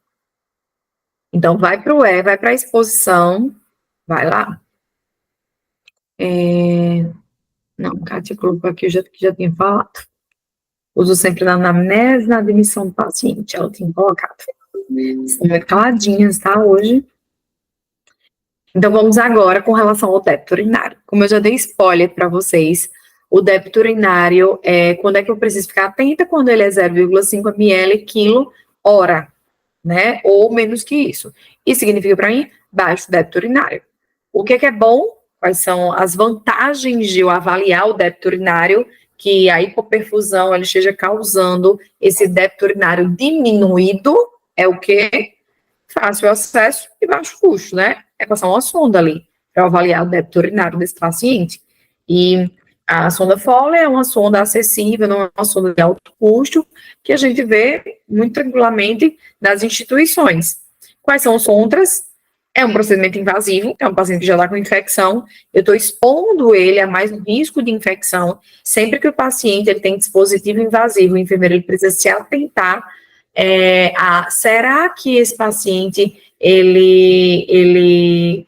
Então, vai para o vai para a exposição, vai lá. Não, Kátia colocou aqui, eu já tinha falado. Uso sempre na anamnese, na admissão do paciente, ela tinha colocado. Estão muito caladinhas, tá, hoje? Então, vamos agora com relação ao débito urinário. Como eu já dei spoiler para vocês, o débito urinário, quando é que eu preciso ficar atenta? Quando ele é 0,5 ml quilo hora, né? Ou menos que isso. Isso significa para mim baixo débito urinário. O que é bom? Quais são as vantagens de eu avaliar o débito urinário, que a hipoperfusão ele esteja causando esse débito urinário diminuído? É o quê? Fácil acesso e baixo custo, né? É passar uma sonda ali para avaliar o débito urinário desse paciente. E a sonda Foley é uma sonda acessível, não é uma sonda de alto custo, que a gente vê muito tranquilamente nas instituições. Quais são os contras? É um procedimento invasivo, é um paciente que já está com infecção, eu estou expondo ele a mais um risco de infecção. Sempre que o paciente ele tem dispositivo invasivo, o enfermeiro ele precisa se atentar será que esse paciente,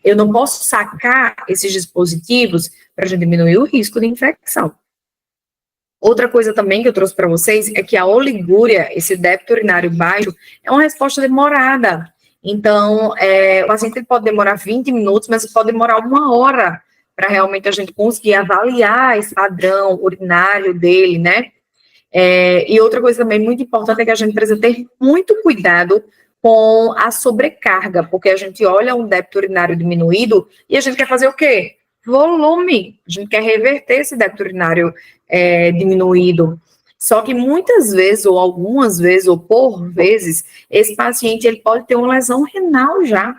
eu não posso sacar esses dispositivos para a gente diminuir o risco de infecção. Outra coisa também que eu trouxe para vocês é que a oligúria, esse débito urinário baixo, é uma resposta demorada. Então, o paciente pode demorar 20 minutos, mas pode demorar 1 hora para realmente a gente conseguir avaliar esse padrão urinário dele, né? E outra coisa também muito importante é que a gente precisa ter muito cuidado com a sobrecarga, porque a gente olha um débito urinário diminuído e a gente quer fazer o quê? Volume. A gente quer reverter esse débito urinário diminuído. Só que muitas vezes, ou algumas vezes, ou por vezes, esse paciente ele pode ter uma lesão renal já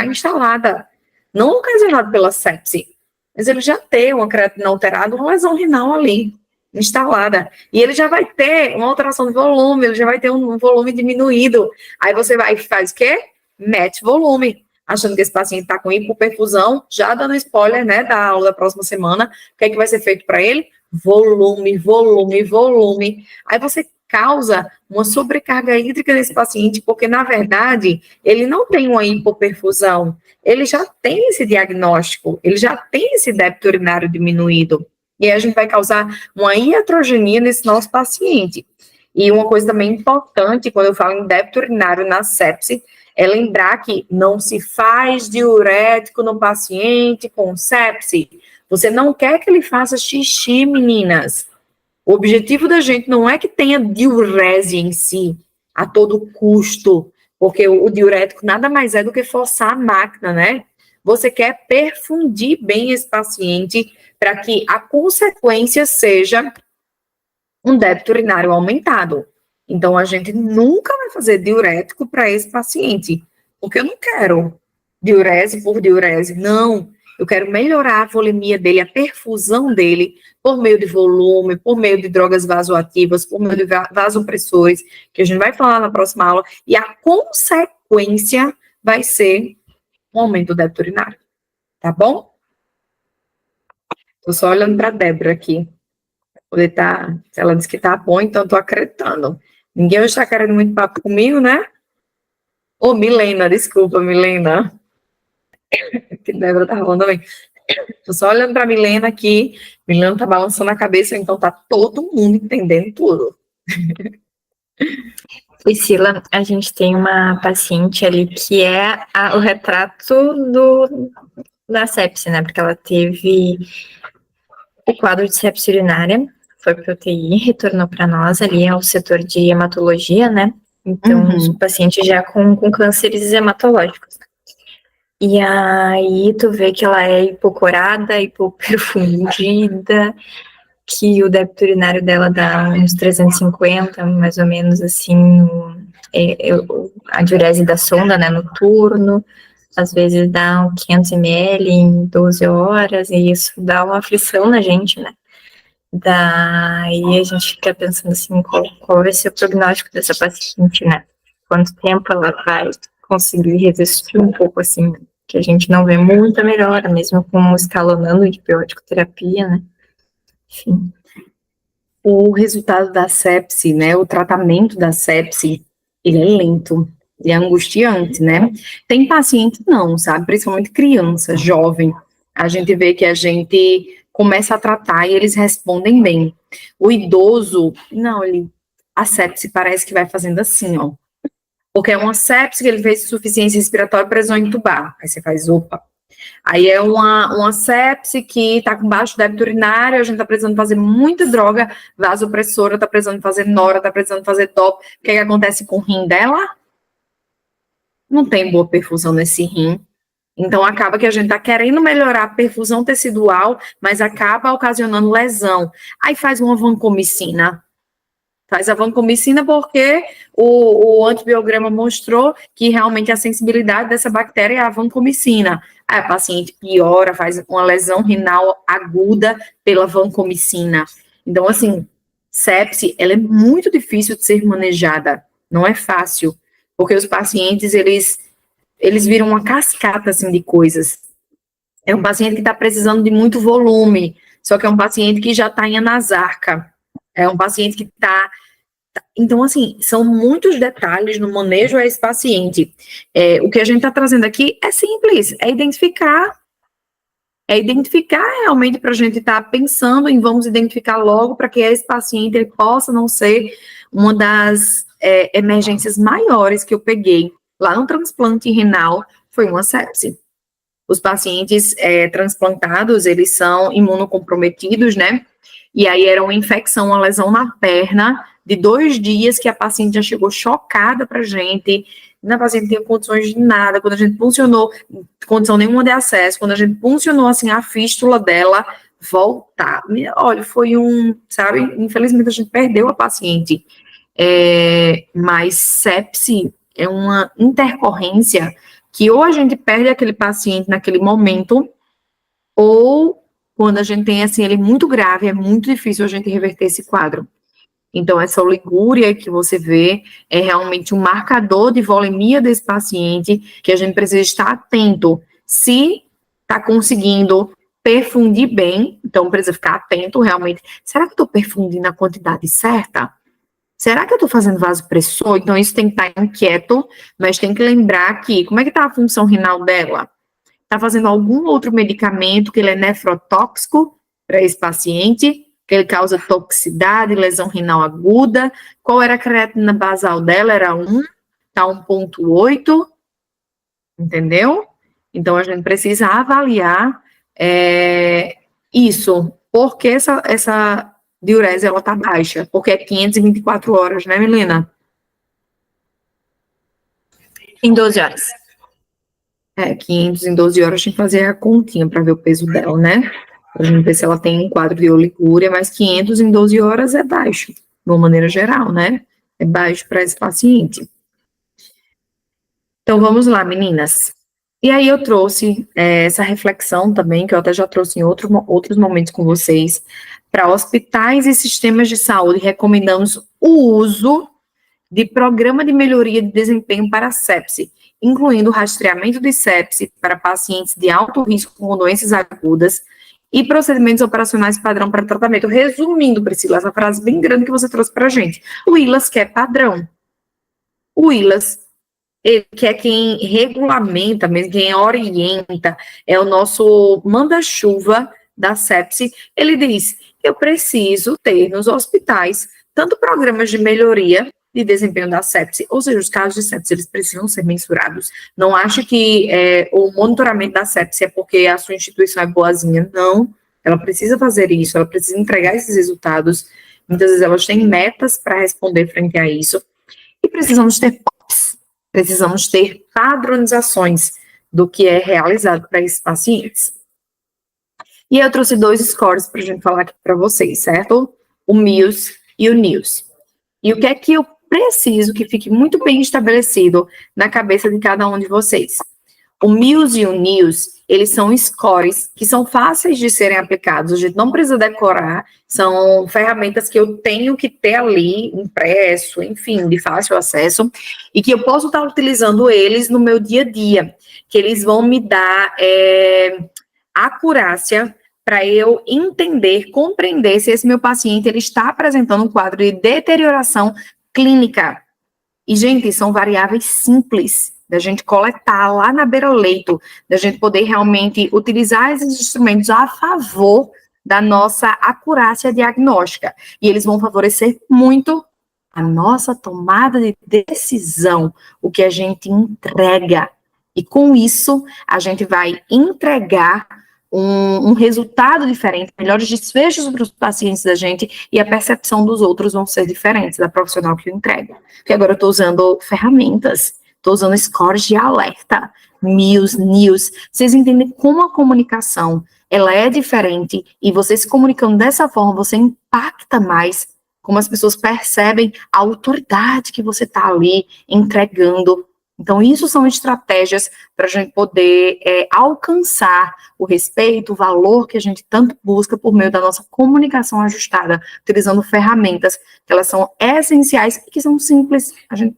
instalada, não ocasionada pela sepse, mas ele já tem uma creatina alterada, uma lesão renal ali instalada, e ele já vai ter uma alteração de volume, ele já vai ter um volume diminuído. Aí você vai e faz o quê? Mete volume, achando que esse paciente está com hipoperfusão, já dando spoiler, né, da aula da próxima semana. O que é que vai ser feito para ele? Volume, volume, volume. Aí você causa uma sobrecarga hídrica nesse paciente, porque, na verdade, ele não tem uma hipoperfusão, ele já tem esse diagnóstico, ele já tem esse débito urinário diminuído. E aí a gente vai causar uma iatrogenia nesse nosso paciente. E uma coisa também importante, quando eu falo em débito urinário na sepse, é lembrar que não se faz diurético no paciente com sepse. Você não quer que ele faça xixi, meninas. O objetivo da gente não é que tenha diurese em si, a todo custo, porque o diurético nada mais é do que forçar a máquina, né? Você quer perfundir bem esse paciente para que a consequência seja um débito urinário aumentado. Então, a gente nunca vai fazer diurético para esse paciente, porque eu não quero diurese por diurese, não. Eu quero melhorar a volemia dele, a perfusão dele, por meio de volume, por meio de drogas vasoativas, por meio de vasopressores, que a gente vai falar na próxima aula, e a consequência vai ser um aumento do débito urinário, tá bom? Tô só olhando para a Débora aqui. Poder tá, se ela disse que tá bom, então tô acreditando. Ninguém hoje está querendo muito papo comigo, né? Ô, Milena, desculpa, Milena. Que Débora tá falando também. Tô só olhando para Milena aqui. Milena tá balançando a cabeça, então tá todo mundo entendendo tudo. Priscila, a gente tem uma paciente ali que é o retrato da sepse, né? Porque ela teve o quadro de sepse urinária, foi para UTI, retornou para nós, ali é o setor de hematologia, né? Então, o paciente já com cânceres hematológicos. E aí, tu vê que ela é hipocorada, hipoperfundida, que o débito urinário dela dá uns 350, mais ou menos, assim, a diurese da sonda, né, no turno, às vezes dá 500 ml em 12 horas, e isso dá uma aflição na gente, né. Daí a gente fica pensando assim, qual vai ser o prognóstico dessa paciente, né? Quanto tempo ela vai conseguir resistir um pouco, assim, que a gente não vê muita melhora, mesmo com escalonando de terapia, né? Enfim. O resultado da sepse, né, o tratamento da sepse, ele é lento, ele é angustiante, né? Tem paciente não, sabe? Principalmente criança, jovem. A gente vê que a gente começa a tratar e eles respondem bem. O idoso, não, a sepse parece que vai fazendo assim, ó. Porque é uma sepse que ele fez insuficiência respiratória e precisou entubar. Aí você faz, opa. Aí é uma sepse que está com baixo débito urinário, a gente está precisando fazer muita droga vasopressora, está precisando fazer nora, está precisando fazer top. O que acontece com o rim dela? Não tem boa perfusão nesse rim. Então, acaba que a gente está querendo melhorar a perfusão tecidual, mas acaba ocasionando lesão. Aí faz uma vancomicina. Faz a vancomicina porque o antibiograma mostrou que realmente a sensibilidade dessa bactéria é a vancomicina. Aí a paciente piora, faz uma lesão renal aguda pela vancomicina. Então, assim, sepse, ela é muito difícil de ser manejada. Não é fácil, porque os pacientes, eles viram uma cascata, assim, de coisas. É um paciente que está precisando de muito volume, só que é um paciente que já está em anasarca. É um paciente que está... Então, assim, são muitos detalhes no manejo a esse paciente. O que a gente está trazendo aqui é simples, é identificar realmente para a gente estar pensando em vamos identificar logo para que esse paciente ele possa não ser uma das emergências maiores que eu peguei lá no transplante renal, foi uma sepse. Os pacientes transplantados, eles são imunocomprometidos, né? E aí era uma infecção, uma lesão na perna, de 2 dias, que a paciente já chegou chocada pra gente, a paciente não tinha condições de nada, quando a gente puncionou, condição nenhuma de acesso, quando a gente puncionou, assim, a fístula dela, voltar. Olha, foi sabe, infelizmente a gente perdeu a paciente. Mas sepse é uma intercorrência que ou a gente perde aquele paciente naquele momento, ou quando a gente tem, assim, ele muito grave, é muito difícil a gente reverter esse quadro. Então, essa oligúria que você vê é realmente um marcador de volemia desse paciente que a gente precisa estar atento. Se está conseguindo perfundir bem, então precisa ficar atento realmente. Será que eu estou perfundindo a quantidade certa? Será que eu estou fazendo vasopressor? Então, isso tem que estar inquieto, mas tem que lembrar que, como é que está a função renal dela? Está fazendo algum outro medicamento que ele é nefrotóxico para esse paciente, que ele causa toxicidade, lesão renal aguda. Qual era a creatina basal dela? Era 1, está 1,8, entendeu? Então, a gente precisa avaliar isso. Por que essa diurese ela está baixa? Porque é 524 horas, né, Milena? Em 12 horas. 500 em 12 horas, a gente fazer a continha para ver o peso dela, né? Pra gente ver se ela tem um quadro de oligúria, mas 500 em 12 horas é baixo, de uma maneira geral, né? é baixo para esse paciente. Então, vamos lá, meninas. E aí eu trouxe essa reflexão também, que eu até já trouxe em outros momentos com vocês. Para hospitais e sistemas de saúde, recomendamos o uso de programa de melhoria de desempenho para sepse, incluindo o rastreamento de sepse para pacientes de alto risco com doenças agudas e procedimentos operacionais padrão para tratamento. Resumindo, Priscila, essa frase bem grande que você trouxe para a gente. O ILAS quer padrão. O ILAS, ele que é quem regulamenta, mesmo quem orienta, é o nosso manda-chuva da sepse. Ele diz, eu preciso ter nos hospitais tanto programas de melhoria de desempenho da sepse, ou seja, os casos de sepse, eles precisam ser mensurados. Não acho que o monitoramento da sepse é porque a sua instituição é boazinha, não. Ela precisa fazer isso, ela precisa entregar esses resultados. Muitas vezes elas têm metas para responder frente a isso. E precisamos ter POPs, precisamos ter padronizações do que é realizado para esses pacientes. E eu trouxe 2 scores para a gente falar aqui para vocês, certo? O MIUS e o NIUS. E o que é que eu preciso que fique muito bem estabelecido na cabeça de cada um de vocês? O MIUS e o NIUS, eles são scores que são fáceis de serem aplicados, a gente não precisa decorar, são ferramentas que eu tenho que ter ali, impresso, enfim, de fácil acesso, e que eu posso estar utilizando eles no meu dia a dia, que eles vão me dar acurácia para eu entender, compreender se esse meu paciente ele está apresentando um quadro de deterioração clínica. E, gente, são variáveis simples da gente coletar lá na beira-leito, da gente poder realmente utilizar esses instrumentos a favor da nossa acurácia diagnóstica. E eles vão favorecer muito a nossa tomada de decisão, o que a gente entrega. E com isso, a gente vai entregar um resultado diferente, melhores desfechos para os pacientes da gente e a percepção dos outros vão ser diferentes da profissional que o entrega. Porque agora eu estou usando ferramentas, estou usando scores de alerta, MIUS, NIUS. Vocês entendem como a comunicação ela é diferente e você se comunicando dessa forma, você impacta mais como as pessoas percebem a autoridade que você está ali entregando. Então, isso são estratégias para a gente poder alcançar o respeito, o valor que a gente tanto busca por meio da nossa comunicação ajustada, utilizando ferramentas que elas são essenciais e que são simples.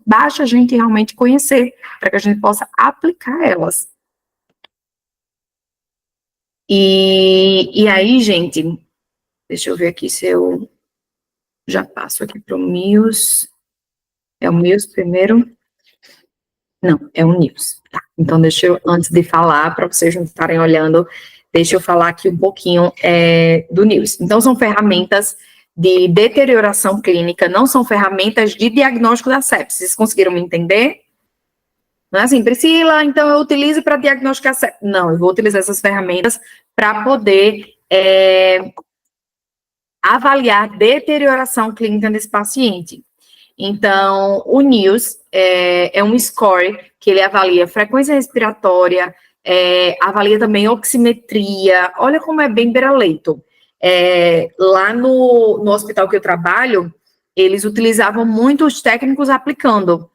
Basta a gente realmente conhecer para que a gente possa aplicar elas. E aí, gente, deixa eu ver aqui se eu já passo aqui para o MIUS. É o MIUS primeiro? Não, é o NIUS. Tá. Então, deixa eu, antes de falar, para vocês não estarem olhando, deixa eu falar aqui um pouquinho do NIUS. Então, são ferramentas de deterioração clínica, não são ferramentas de diagnóstico da sepse. Vocês conseguiram me entender? Não é assim, Priscila, então eu utilizo para diagnosticar sepse. Não, eu vou utilizar essas ferramentas para poder avaliar a deterioração clínica desse paciente. Então, o NIUS é um score que ele avalia frequência respiratória, avalia também oximetria. Olha como é bem beira-leito. Lá no hospital que eu trabalho, eles utilizavam muito os técnicos aplicando.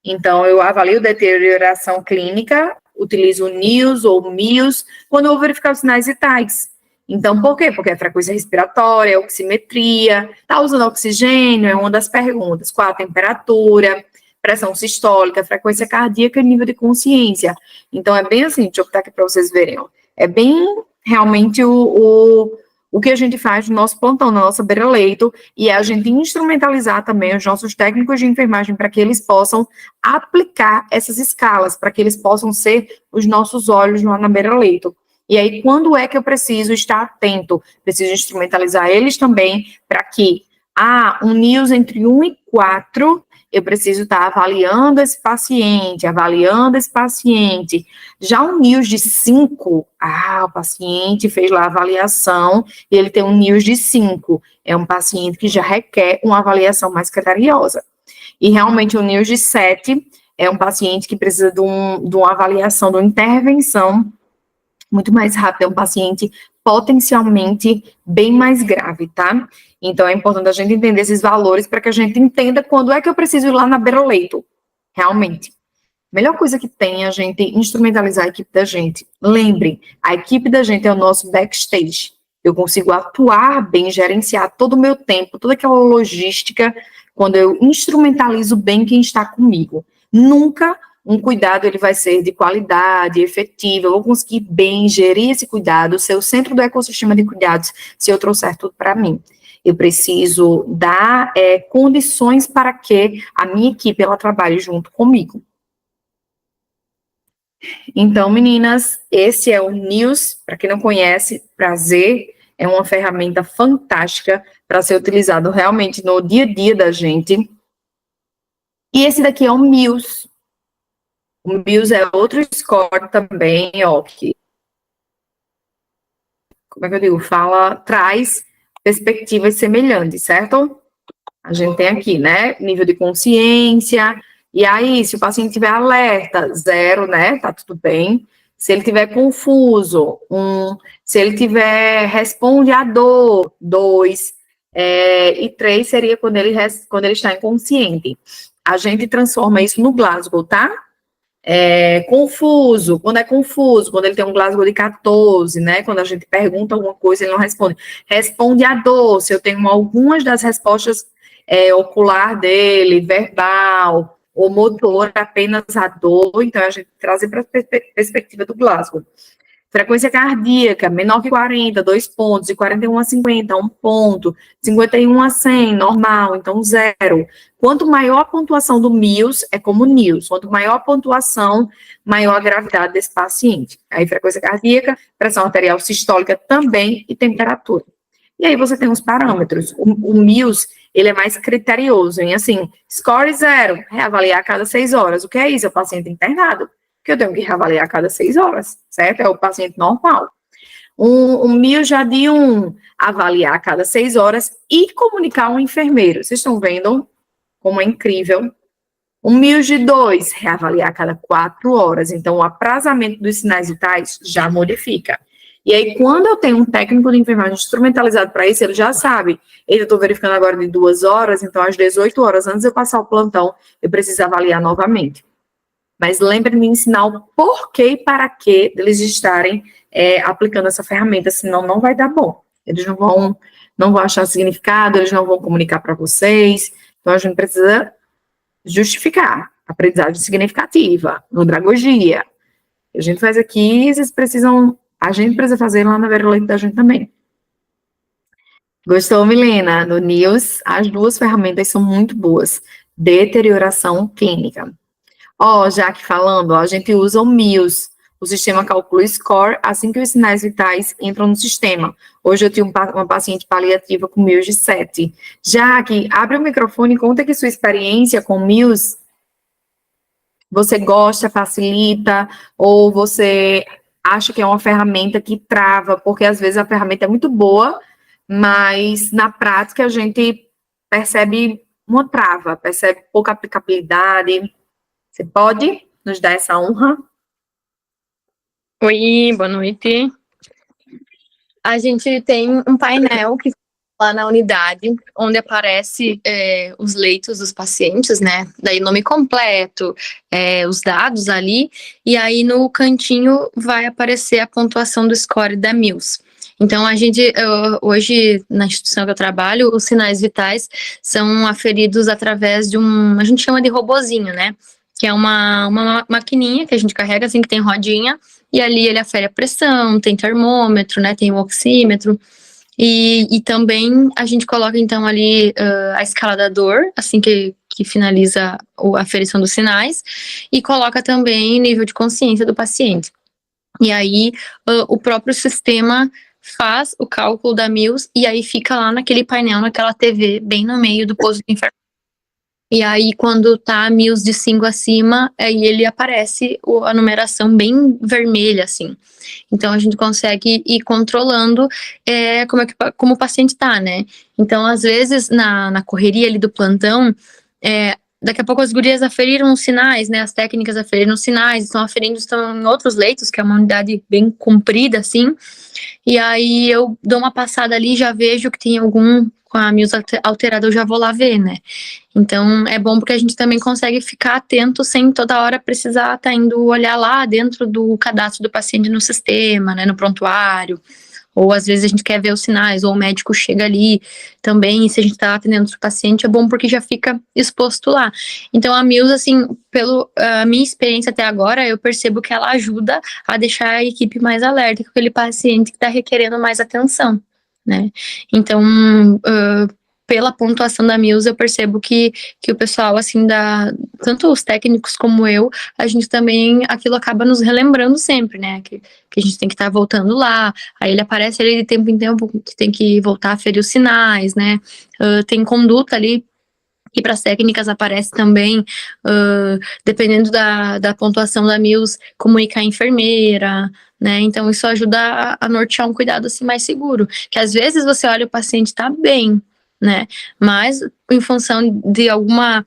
Então, eu avalio deterioração clínica, utilizo o NIUS ou MIUS, quando eu vou verificar os sinais vitais. Então, por quê? Porque é frequência respiratória, oximetria, está usando oxigênio, é uma das perguntas. Qual a temperatura, pressão sistólica, frequência cardíaca e nível de consciência. Então, é bem assim, deixa eu botar aqui para vocês verem. Ó. É bem realmente o que a gente faz no nosso plantão, na nossa beira-leito, e é a gente instrumentalizar também os nossos técnicos de enfermagem para que eles possam aplicar essas escalas, para que eles possam ser os nossos olhos lá na beira-leito. E aí, quando é que eu preciso estar atento? Preciso instrumentalizar eles também para que, um NIUS entre 1 e 4, eu preciso estar avaliando esse paciente. Já um NIUS de 5, o paciente fez lá a avaliação e ele tem um NIUS de 5. É um paciente que já requer uma avaliação mais criteriosa. E realmente o NIUS de 7 é um paciente que precisa de uma avaliação, de uma intervenção muito mais rápido, é um paciente potencialmente bem mais grave, tá? Então, é importante a gente entender esses valores para que a gente entenda quando é que eu preciso ir lá na beira-leito, realmente. A melhor coisa que tem é a gente instrumentalizar a equipe da gente. Lembre, a equipe da gente é o nosso backstage. Eu consigo atuar bem, gerenciar todo o meu tempo, toda aquela logística, quando eu instrumentalizo bem quem está comigo. Nunca um cuidado ele vai ser de qualidade, efetivo, eu vou conseguir bem gerir esse cuidado, ser o centro do ecossistema de cuidados, se eu trouxer tudo para mim. Eu preciso dar condições para que a minha equipe ela trabalhe junto comigo. Então, meninas, esse é o News. Para quem não conhece, prazer, é uma ferramenta fantástica para ser utilizado realmente no dia a dia da gente. E esse daqui é o Muse. O Muse é outro score também, ó, que, como é que eu digo? Traz perspectivas semelhantes, certo? A gente tem aqui, né, nível de consciência, e aí, se o paciente tiver alerta, 0, né, tá tudo bem. Se ele tiver confuso, 1. Se ele tiver responde à dor, 2. E 3 seria quando ele está inconsciente. A gente transforma isso no Glasgow, tá? Confuso, quando ele tem um Glasgow de 14, né? Quando a gente pergunta alguma coisa, ele não responde. Responde à dor, se eu tenho algumas das respostas ocular dele, verbal, ou motor, apenas a dor, então a gente traz para a perspectiva do Glasgow. Frequência cardíaca, menor que 40, 2 pontos, de 41 a 50, 1 ponto, 51 a 100, normal, então 0. Quanto maior a pontuação do Mills, é como News, quanto maior a pontuação, maior a gravidade desse paciente. Aí, frequência cardíaca, pressão arterial sistólica também e temperatura. E aí você tem os parâmetros. O Mills, ele é mais criterioso, em assim, score 0, reavaliar a cada 6 horas. O que é isso? É o paciente internado, que eu tenho que reavaliar a cada 6 horas, certo? É o paciente normal. Um Mills já de 1, avaliar a cada 6 horas e comunicar ao enfermeiro. Vocês estão vendo como é incrível? Um Mills de 2, reavaliar a cada 4 horas. Então, o aprazamento dos sinais vitais já modifica. E aí, quando eu tenho um técnico de enfermagem instrumentalizado para isso, ele já sabe. Eu estou verificando agora de 2 horas, então às 18 horas, antes de eu passar o plantão, eu preciso avaliar novamente. Mas lembre-me de ensinar o porquê e para que eles estarem aplicando essa ferramenta, senão não vai dar bom. Eles não vão achar significado, eles não vão comunicar para vocês. Então, a gente precisa justificar. Aprendizagem significativa, andragogia. A gente faz aqui, a gente precisa fazer lá na beira-leito da gente também. Gostou, Milena? No News, as 2 ferramentas são muito boas. Deterioração clínica. Já que falando, a gente usa o Mills. O sistema calcula o score assim que os sinais vitais entram no sistema. Hoje eu tive uma paciente paliativa com Mills de 7. Jaque, abre o microfone e conta que sua experiência com Mills, você gosta, facilita, ou você acha que é uma ferramenta que trava, porque às vezes a ferramenta é muito boa, mas na prática a gente percebe uma trava, percebe pouca aplicabilidade. Você pode nos dar essa honra? Oi, boa noite. A gente tem um painel que lá na unidade, onde aparece os leitos dos pacientes, né? Daí nome completo, os dados ali, e aí no cantinho vai aparecer a pontuação do score da Mills. Então, a gente, hoje, na instituição que eu trabalho, os sinais vitais são aferidos através de a gente chama de robozinho, né? Que é uma maquininha que a gente carrega, assim, que tem rodinha, e ali ele afere a pressão, tem termômetro, né, tem o oxímetro, e também a gente coloca, então, ali a escala da dor, assim que finaliza a aferição dos sinais, e coloca também nível de consciência do paciente. E aí, o próprio sistema faz o cálculo da Mills, e aí fica lá naquele painel, naquela TV, bem no meio do posto de enfermagem. E aí, quando tá Mills de 5 acima, aí ele aparece a numeração bem vermelha, assim. Então, a gente consegue ir controlando como o paciente tá, né? Então, às vezes, na correria ali do plantão, daqui a pouco as gurias aferiram os sinais, né? As técnicas aferiram os sinais, estão em outros leitos, que é uma unidade bem comprida, assim. E aí eu dou uma passada ali, já vejo que tem algum com a MIUS alterada, eu já vou lá ver, né? Então é bom porque a gente também consegue ficar atento sem toda hora precisar estar indo olhar lá dentro do cadastro do paciente no sistema, né? No prontuário. Ou às vezes a gente quer ver os sinais, ou o médico chega ali também, e se a gente está atendendo o paciente, é bom porque já fica exposto lá. Então a MIUS, assim, pela minha experiência até agora, eu percebo que ela ajuda a deixar a equipe mais alerta com aquele paciente que está requerendo mais atenção, né? Então, pela pontuação da MIUS, eu percebo que o pessoal, assim, tanto os técnicos como eu, a gente também, aquilo acaba nos relembrando sempre, né? Que a gente tem que estar voltando lá, aí ele aparece ali de tempo em tempo, que tem que voltar a ferir os sinais, né? Tem conduta ali, e para as técnicas aparece também, dependendo da pontuação da MIUS, comunicar a enfermeira, né? Então isso ajuda a nortear um cuidado assim mais seguro. Que às vezes você olha o paciente está bem, né? Mas em função de alguma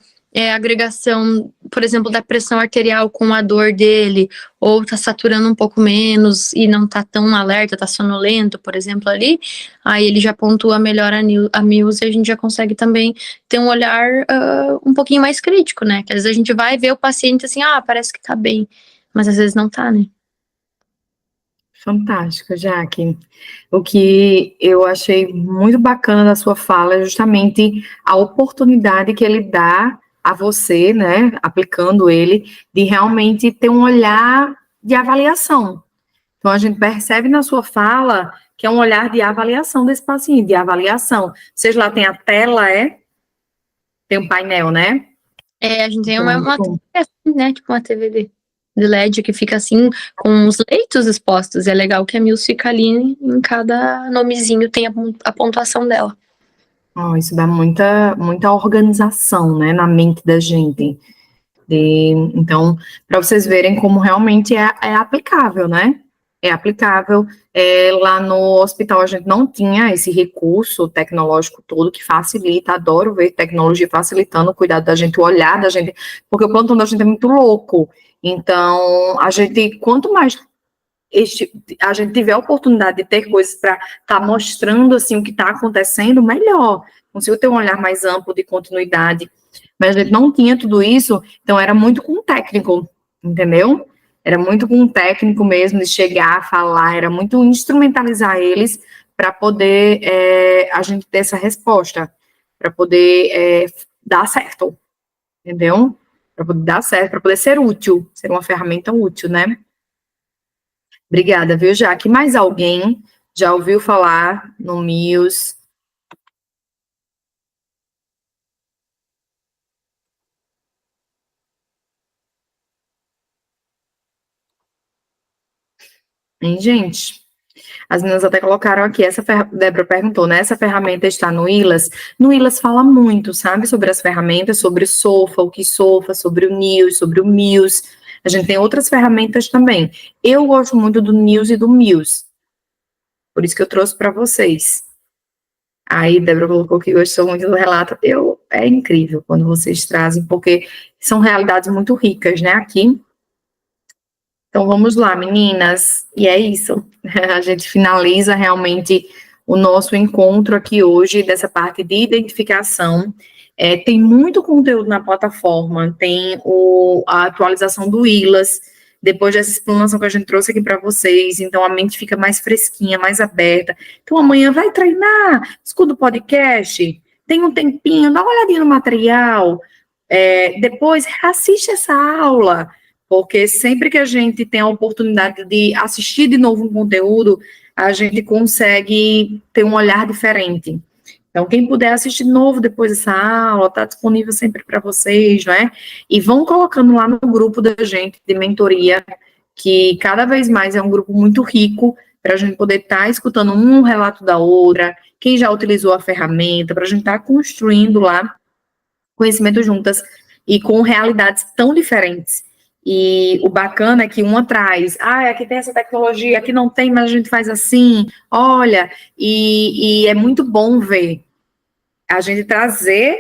agregação, por exemplo, da pressão arterial com a dor dele, ou tá saturando um pouco menos e não tá tão alerta, tá sonolento, por exemplo, ali, aí ele já pontua melhor a MIUS e a gente já consegue também ter um olhar um pouquinho mais crítico, né? Que às vezes a gente vai ver o paciente assim, parece que tá bem, mas às vezes não tá, né? Fantástico, Jaque. O que eu achei muito bacana da sua fala é justamente a oportunidade que ele dá a você, né, aplicando ele, de realmente ter um olhar de avaliação. Então, a gente percebe na sua fala que é um olhar de avaliação desse paciente, de avaliação. Vocês lá tem a tela, tem um painel, né? A gente tem Então, uma TV assim, né? Tipo uma TV de LED que fica assim, com os leitos expostos. É legal que a MIUS fica ali em cada nomezinho, tem a pontuação dela. isso dá muita organização, né, na mente da gente. Então, para vocês verem como realmente é aplicável, né? É aplicável. Lá no hospital a gente não tinha esse recurso tecnológico todo que facilita, adoro ver tecnologia facilitando o cuidado da gente, o olhar da gente, porque o plantão da gente é muito louco. Então, a gente, quanto mais a gente tiver a oportunidade de ter coisas para estar mostrando assim o que está acontecendo, melhor. Consigo ter um olhar mais amplo de continuidade. Mas a gente não tinha tudo isso, então era muito com o técnico, entendeu? Era muito com o técnico mesmo, de chegar, falar, era muito instrumentalizar eles para poder a gente ter essa resposta, para poder dar certo, entendeu? Para poder dar certo, para poder ser útil, ser uma ferramenta útil, né? Obrigada, viu, Jaque? Mais alguém já ouviu falar no MIUS? Hein, gente? As meninas até colocaram aqui, Débora perguntou, né? Essa ferramenta está no ILAS? No ILAS fala muito, sabe? Sobre as ferramentas, sobre o SOFA, o que SOFA, sobre o NIUS, sobre o MIUS. A gente tem outras ferramentas também. Eu gosto muito do NIUS e do MIUS. Por isso que eu trouxe para vocês. Aí, Débora colocou que gostou muito do relato. É incrível quando vocês trazem, porque são realidades muito ricas, né, aqui. Então, vamos lá, meninas. E é isso. A gente finaliza realmente o nosso encontro aqui hoje, dessa parte de identificação. Tem muito conteúdo na plataforma, tem a atualização do ILAS, depois dessa explanação que a gente trouxe aqui para vocês, então a mente fica mais fresquinha, mais aberta. Então, amanhã vai treinar, escuta o podcast, tem um tempinho, dá uma olhadinha no material, depois assiste essa aula, porque sempre que a gente tem a oportunidade de assistir de novo um conteúdo, a gente consegue ter um olhar diferente. Então, quem puder assistir de novo depois dessa aula, está disponível sempre para vocês, né? E vão colocando lá no grupo da gente de mentoria, que cada vez mais é um grupo muito rico, para a gente poder estar escutando um relato da outra, quem já utilizou a ferramenta, para a gente estar construindo lá conhecimento juntas e com realidades tão diferentes. E o bacana é que uma traz, aqui tem essa tecnologia, aqui não tem, mas a gente faz assim, olha, e é muito bom ver a gente trazer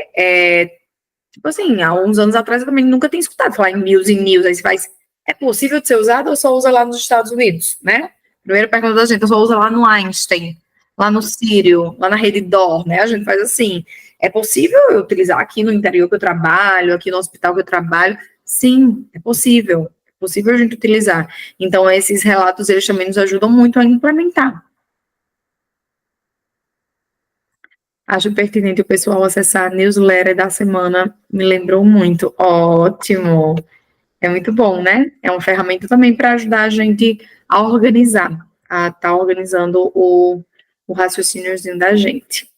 Tipo assim, há uns anos atrás eu também nunca tinha escutado falar em news, aí você faz, é possível de ser usado ou só usa lá nos Estados Unidos, né? Primeira pergunta da gente, eu só usa lá no Einstein, lá no Sírio, lá na Rede D'Or, né? A gente faz assim, é possível eu utilizar aqui no interior que eu trabalho, aqui no hospital que eu trabalho? Sim, é possível a gente utilizar. Então, esses relatos, eles também nos ajudam muito a implementar. Acho pertinente o pessoal acessar a newsletter da semana, me lembrou muito. Ótimo! É muito bom, né? É uma ferramenta também para ajudar a gente a organizar, a estar organizando o raciocíniozinho da gente.